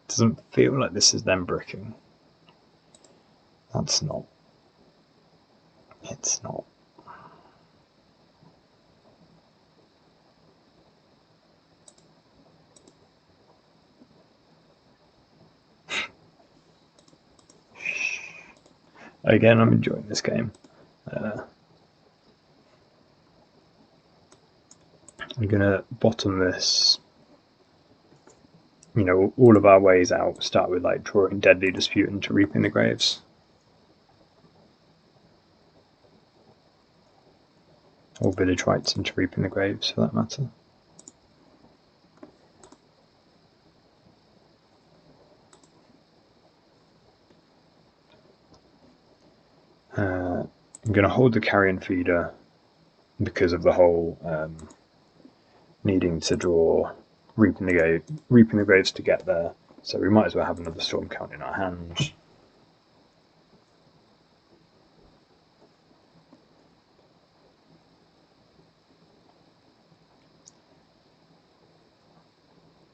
Doesn't feel like this is them bricking. That's not. It's not. Again, I'm enjoying this game. I'm gonna bottom this. All of our ways out start with like drawing Deadly Dispute into Reaping the Graves. or village rights into reaping the graves for that matter. I'm going to hold the carrion feeder because of the whole needing to draw reaping the graves to get there. So we might as well have another storm count in our hand.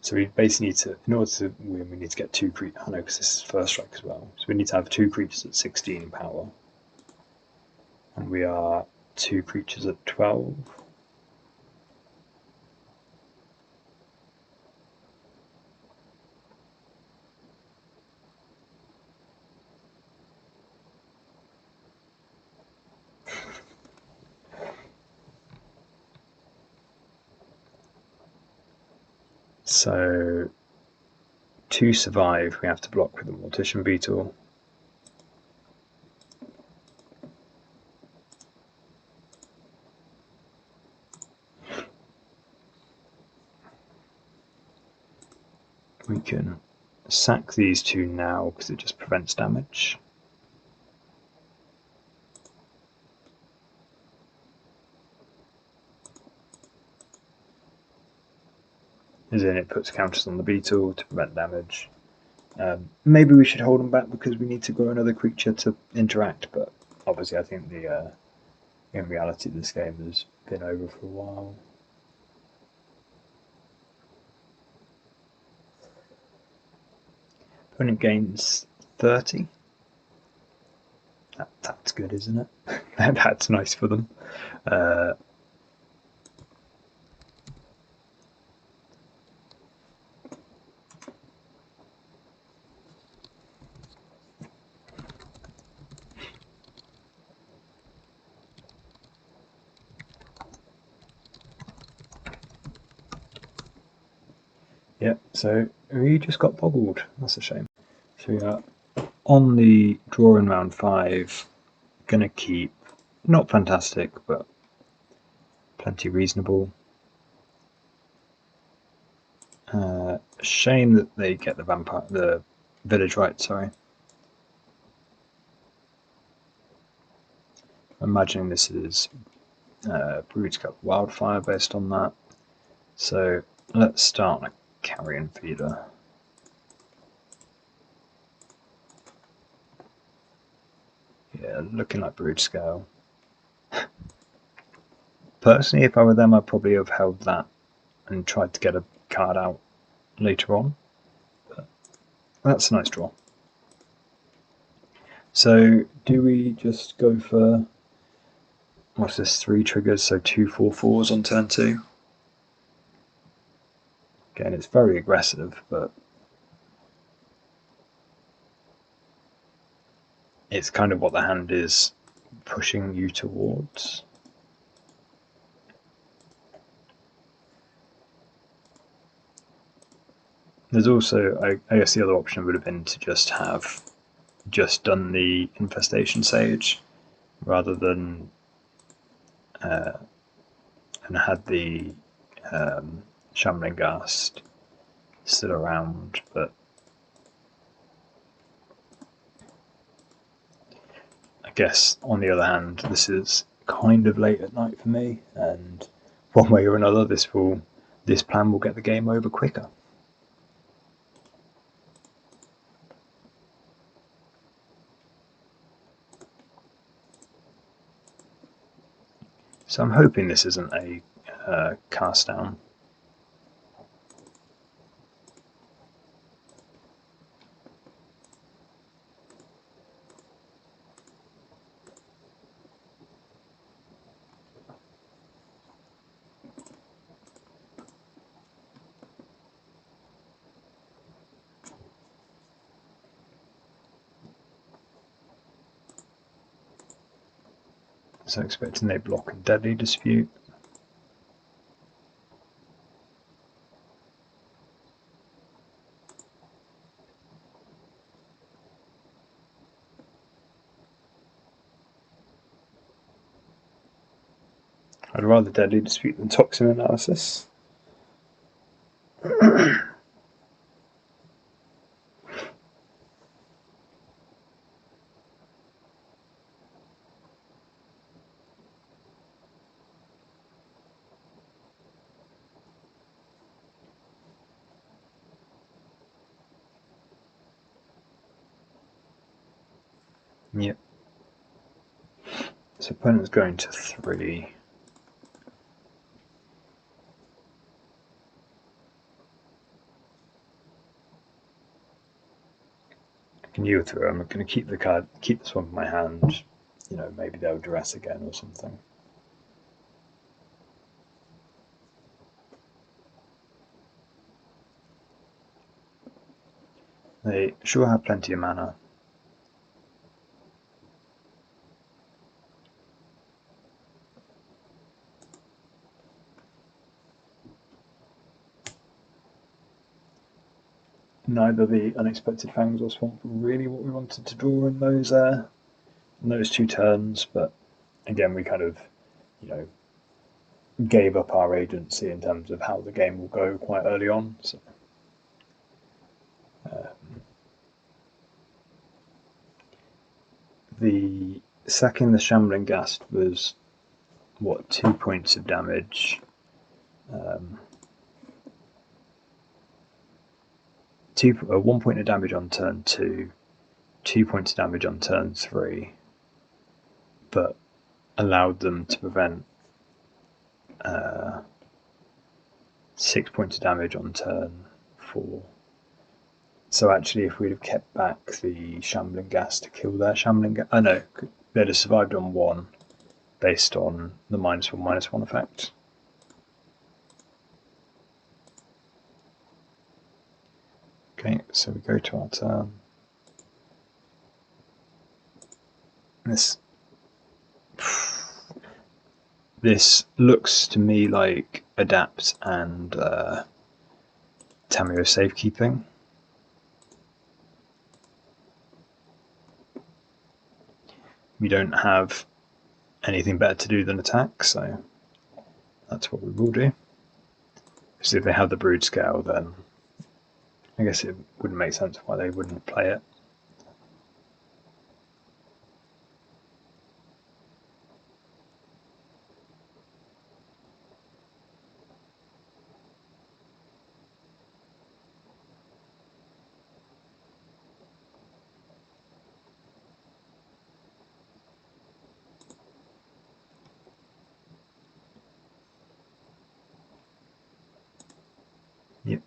So we basically need to, in order to win, we need to get 2 creatures. I know, because this is first strike as well. So we need to have 2 creatures at 16 power. And we are 2 creatures at 12. So to survive, we have to block with the Mortician Beetle. We can sack these 2 now because it just prevents damage. As in, it puts counters on the beetle to prevent damage. Maybe we should hold them back because we need to grow another creature to interact, but obviously I think in reality this game has been over for a while. Opponent gains 30. That's good, isn't it? That's nice for them. Yep, so we just got boggled. That's a shame. So we are on the draw in round 5. Gonna keep, not fantastic, but plenty reasonable. Shame that they get the village right. Sorry. I'm imagining this is Brood's Cup Wildfire based on that. So let's start on a carrion feeder. Yeah, looking like Brood Scale. Personally, if I were them, I'd probably have held that and tried to get a card out later on. But that's a nice draw. So do we just go for, what's this, 3 triggers, so 2 4/4s on turn 2? Again, it's very aggressive, but it's kind of what the hand is pushing you towards. There's also, I guess the other option would have been to just have done the Infestation Sage rather than and had the Shaman and Ghast still around, but I guess on the other hand, this is kind of late at night for me, and one way or another, this plan will get the game over quicker. So I'm hoping this isn't a cast down. So expecting they block a Deadly Dispute. I'd rather Deadly Dispute than Toxin Analysis. Yep. So opponent's going to 3. I can yield through. I'm going to keep the card, keep this one in my hand. You know, maybe they'll dress again or something. They sure have plenty of mana. Neither the Unexpected Fangs or Swamp were really what we wanted to draw in those 2 turns, but again, we kind of, you know, gave up our agency in terms of how the game will go quite early on. So, the sacking the Shambling Ghast was, what, 2 points of damage. 1 point of damage on turn 2, 2 points of damage on turn 3, but allowed them to prevent 6 points of damage on turn 4. So actually, if we'd have kept back the Shambling Ghast to kill their Shambling Ghast, no, they'd have survived on 1 based on the -1/-1 effect. Okay, so we go to our turn. This looks to me like Adapt and Tamio Safekeeping. We don't have anything better to do than attack, so that's what we will do. So if they have the Brood Scale, then I guess it wouldn't make sense why they wouldn't play it. Yep.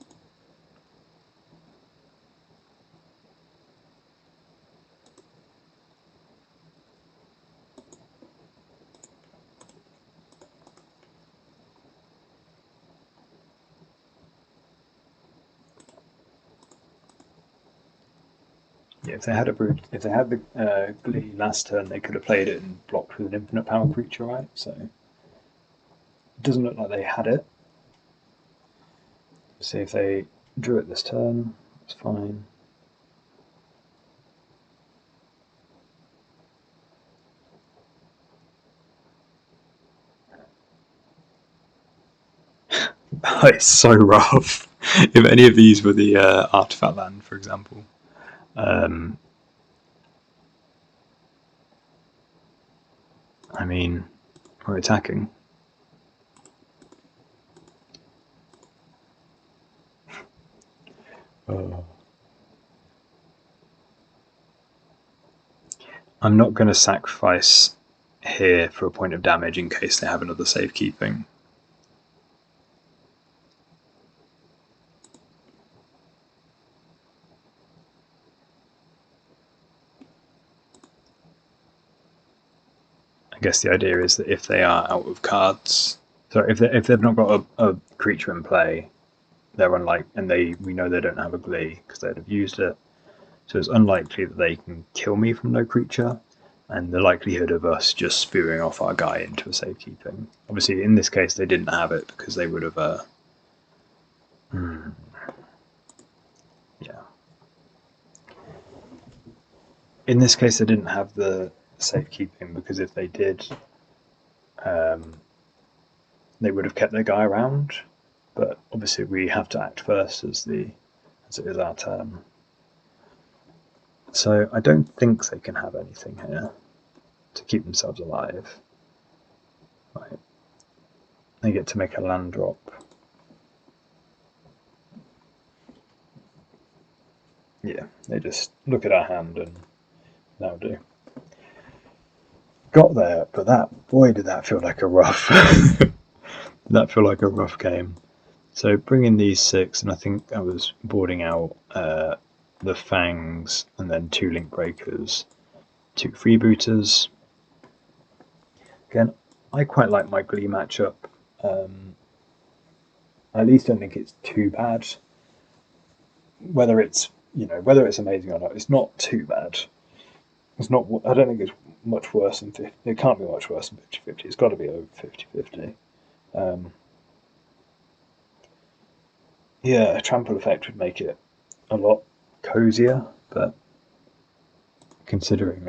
Yeah, if they had the Glee last turn, they could have played it and blocked with an infinite power creature, right? So it doesn't look like they had it. See if they drew it this turn. It's fine. Oh, it's so rough. If any of these were the artifact land, for example, I mean, we're attacking. I'm not going to sacrifice here for a point of damage in case they have another safekeeping. I guess the idea is that if they are out of cards, so if they've not got a creature in play, they're unlikely, and we know they don't have a Glee because they'd have used it. So it's unlikely that they can kill me from no creature, and the likelihood of us just spewing off our guy into a safekeeping. Obviously, in this case, they didn't have it because they would have. Yeah. In this case, they didn't have the safekeeping because if they did, they would have kept their guy around, but obviously we have to act first as it is our turn. So I don't think they can have anything here to keep themselves alive. Right. They get to make a land drop. Yeah, they just look at our hand and that'll do. Got there, but boy did that feel like a rough that feel like a rough game. So bring in these 6, and I think I was boarding out the Fangs and then 2 Link Breakers, 2 Freebooters. Again, I quite like my Glee matchup. I at least don't think it's too bad. Whether it's amazing or not, it's not too bad. It's not. I don't think it's much worse than 50. It can't be much worse than 50-50. It's got to be over 50-50. Yeah, a trample effect would make it a lot cozier, but considering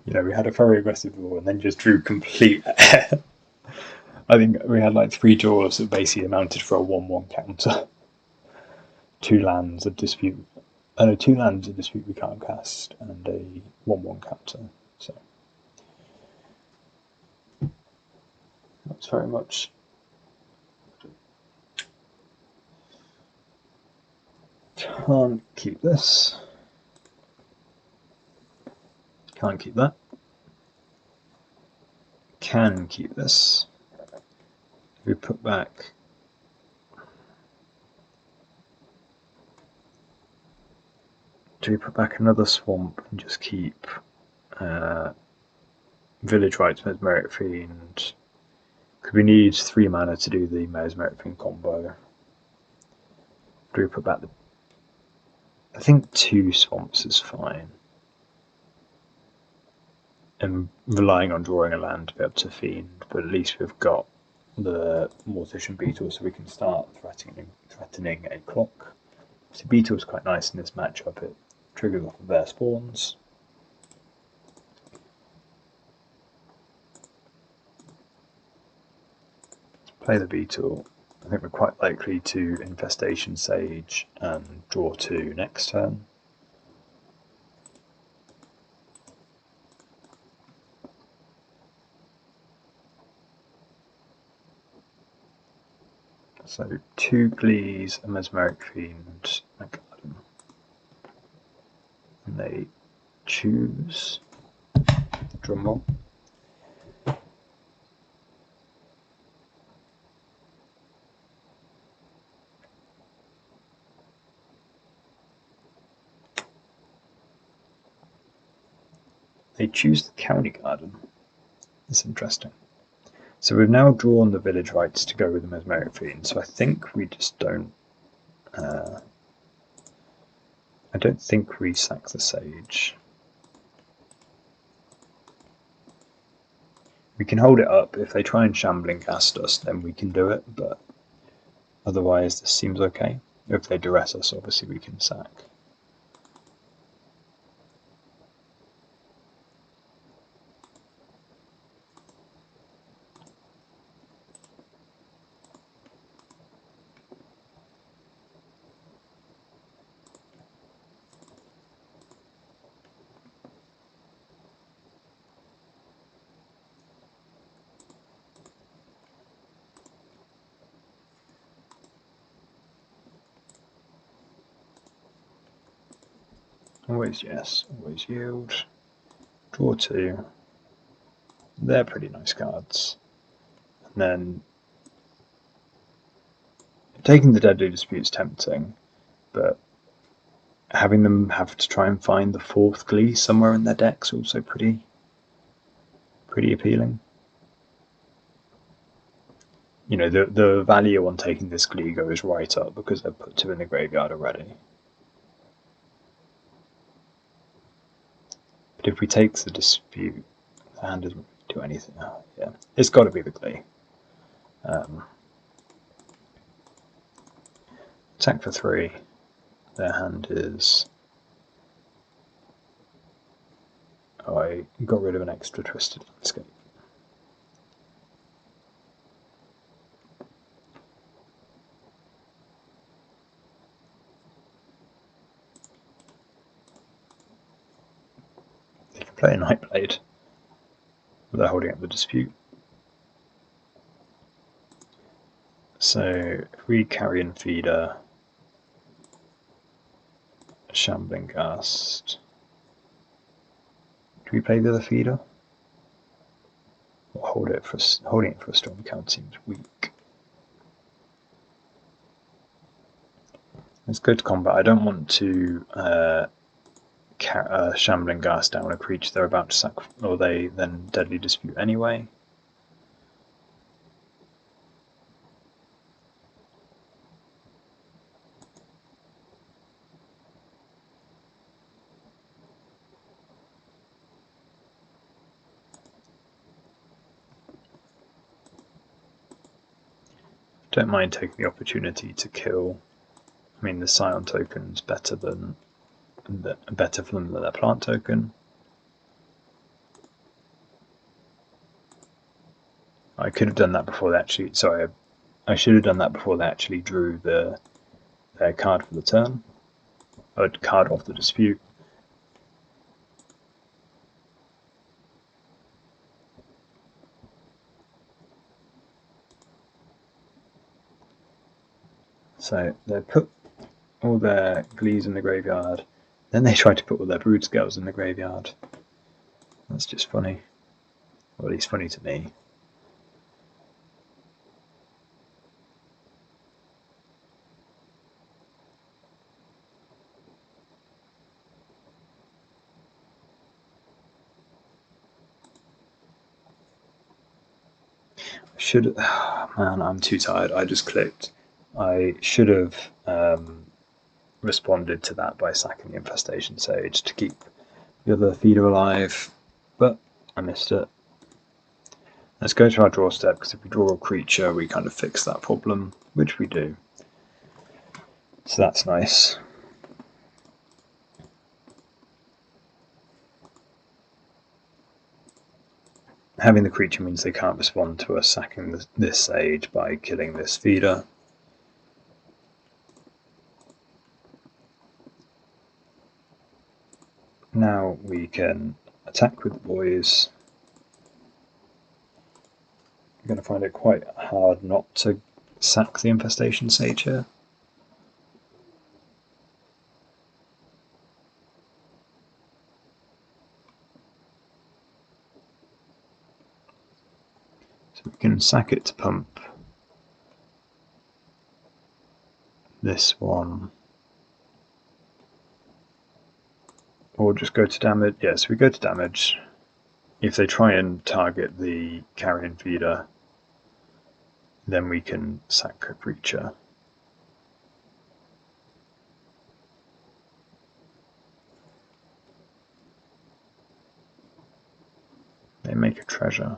we had a very aggressive draw and then just drew complete air. I think we had like 3 draws that basically amounted for a 1/1 counter. 2 lands of dispute. 2 lands of dispute we can't cast, and a 1/1 counter. So that's very much. Can't keep this. Can't keep that. Can keep this. We put back. Do we put back another swamp and just keep Village Rites, Mesmeric Fiend? Because we need 3 mana to do the Mesmeric Fiend combo. Do we put back the... I think 2 swamps is fine. And relying on drawing a land to be able to Fiend, but at least we've got the Mortician Beetle so we can start threatening a clock. So Beetle's quite nice in this matchup, it triggers off of their spawns. Play the Beetle. I think we're quite likely to Infestation Sage and draw 2 next turn. So 2 Glees, a Mesmeric Fiend, a Garden. And they choose Drumroll. They choose the County Garden. It's interesting. So we've now drawn the Village Rites to go with the Mesmeric Fiend, so I think we just don't... I don't think we sack the Sage. We can hold it up. If they try and Shambling cast us, then we can do it, but otherwise this seems okay. If they duress us, obviously we can sack. Always yes, always yield. Draw 2. They're pretty nice cards. And then taking the Deadly Dispute's tempting, but having them have to try and find the 4th Glee somewhere in their deck's also pretty appealing. You know, the value on taking this Glee goes right up because they've put 2 in the graveyard already. But if we take the Dispute, the hand doesn't do anything. Oh, yeah, it's got to be the Glee. Attack for 3. Their hand is... Oh, I got rid of an extra Twisted Landscape. Fair Night Blade. They're holding up the dispute. So if we carry in feeder, Shambling Ghast, do we play the other feeder? Or holding it for a storm count seems weak. Let's go to combat. I don't want to Shambling Ghast down a creature they're about to sack, or they then Deadly Dispute anyway. Don't mind taking the opportunity to kill. I mean, the Scion token's better for them than their plant token. I could have done that before they actually. Sorry, I should have done that before they actually drew their card for the turn. Or card off the dispute. So they put all their Glees in the graveyard, then they try to put all their Brood Scales in the graveyard. That's just funny. Or at least funny to me. Man, I'm too tired. I just clicked. I should have responded to that by sacking the Infestation Sage to keep the other feeder alive, but I missed it. Let's go to our draw step, because if we draw a creature, we kind of fix that problem, which we do. So that's nice. Having the creature means they can't respond to us sacking this Sage by killing this feeder. Now we can attack with the boys. I'm going to find it quite hard not to sack the Infestation Sage here. So we can sack it to pump this one. Or just go to damage. Yes, we go to damage. If they try and target the carrion feeder, then we can sack a creature. They make a treasure.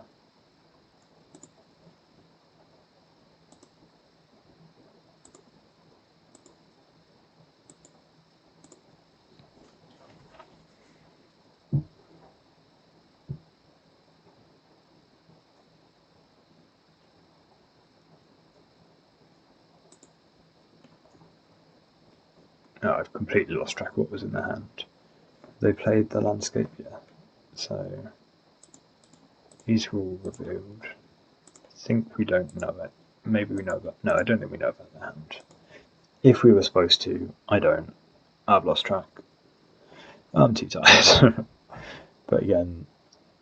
Oh, I've completely lost track of what was in their hand. They played the landscape, yeah. So these were all revealed. I think we don't know it. Maybe we know about. No, I don't think we know about the hand. If we were supposed to, I don't. I've lost track. I'm too tired. But again,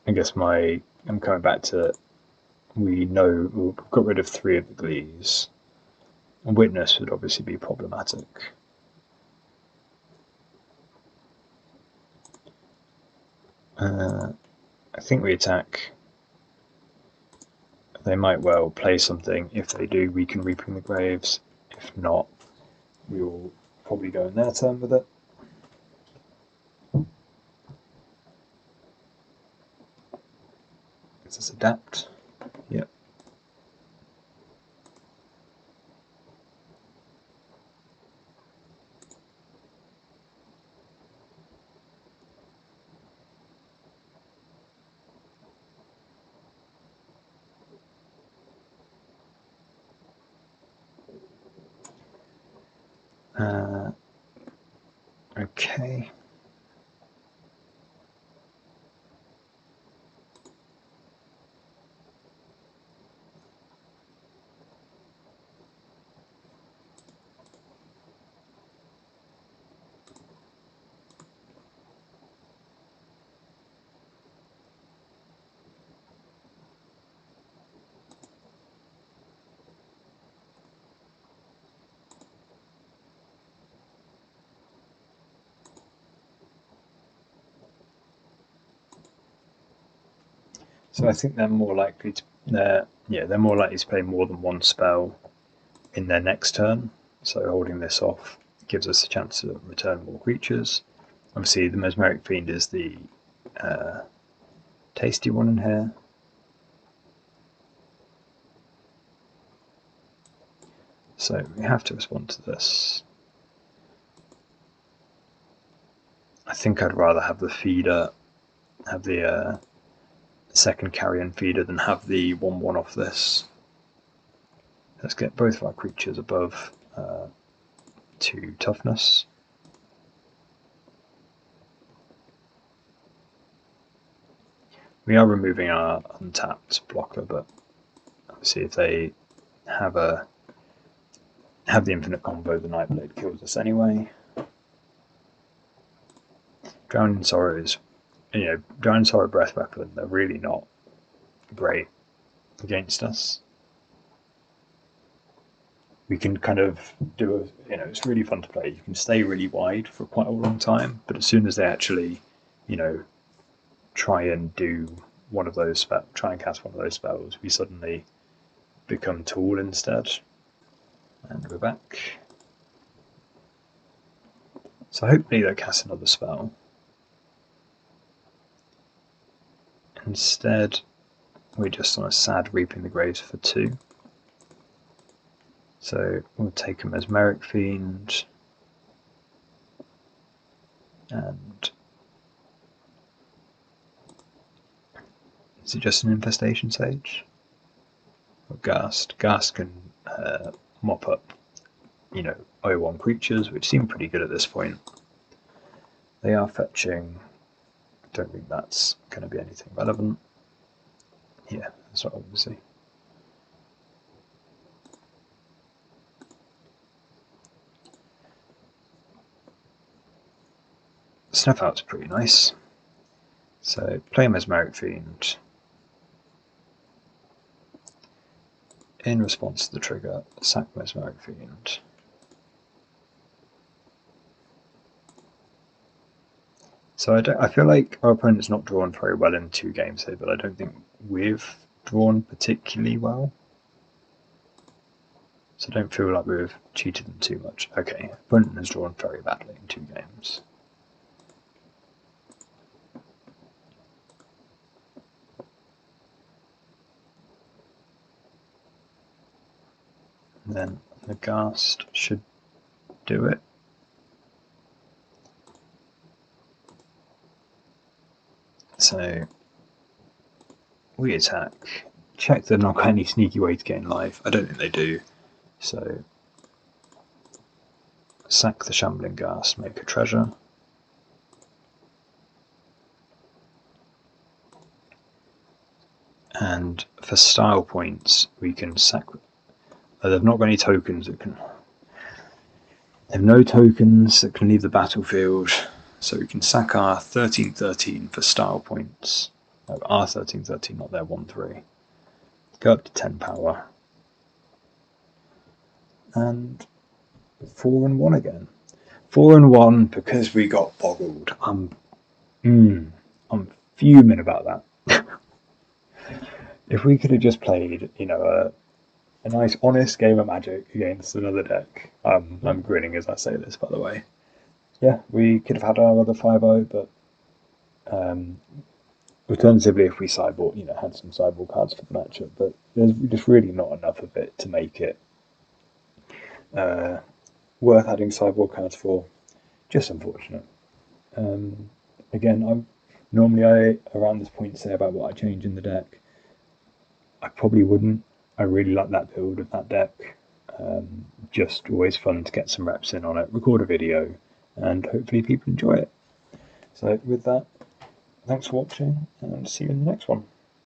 I guess I'm coming back to. We know we've got rid of 3 of the Glees. And Witness would obviously be problematic. I think we attack. They might well play something. If they do, we can Reaping the Graves. If not, we will probably go in their turn with it. Does this adapt? Yep. Okay. So I think they're more likely to they're more likely to play more than one spell in their next turn. So holding this off gives us a chance to return more creatures. Obviously, the Mesmeric Fiend is the tasty one in here. So we have to respond to this. I think I'd rather have the feeder, have the second carrion feeder than have the 1/1 off this. Let's get both of our creatures above 2 toughness. We are removing our untapped blocker, but obviously if they have the infinite combo, the Nightblade kills us anyway. Drowning Sorrows, Drowning Sorrow Breath Weapon, they're really not great against us. We can kind of do it's really fun to play. You can stay really wide for quite a long time, but as soon as they actually, try and do one of those try and cast one of those spells, we suddenly become tall instead. And we're back. So hopefully they'll cast another spell. Instead, we're just on a sad Reaping the Graves for 2. So we'll take a Mesmeric Fiend and is it just an Infestation Sage? Or Ghast? Ghast can mop up, 0/1 creatures, which seem pretty good at this point. They are fetching. Don't think that's going to be anything relevant. Yeah, that's right, obviously. Snuff Out's pretty nice. So play Mesmeric Fiend. In response to the trigger, sack Mesmeric Fiend. So I feel like our opponent's not drawn very well in 2 games here, but I don't think we've drawn particularly well. So I don't feel like we've cheated them too much. Okay, opponent has drawn very badly in 2 games. And then the Ghast should do it. So we attack. Check they've not got any sneaky way to gain life. I don't think they do. So sack the Shambling Ghast, make a treasure. And for style points, we can sack. They've not got any tokens that can. They have no tokens that can leave the battlefield, so we can sack our 13/13 for style points. No, our 13/13, not their 1/3. Go up to 10 power. And 4/1 again. 4/1 because we got boggled. I'm fuming about that. If we could have just played, a nice, honest game of Magic against another deck. I'm grinning as I say this, by the way. Yeah, we could have had our other 5/0, but alternatively, if we sideboard, had some sideboard cards for the matchup, but there's just really not enough of it to make it worth adding sideboard cards for. Just unfortunate. Again, normally around this point say about what I change in the deck. I probably wouldn't. I really like that build of that deck. Just always fun to get some reps in on it, record a video, and hopefully people enjoy it. So with that, thanks for watching, and see you in the next one.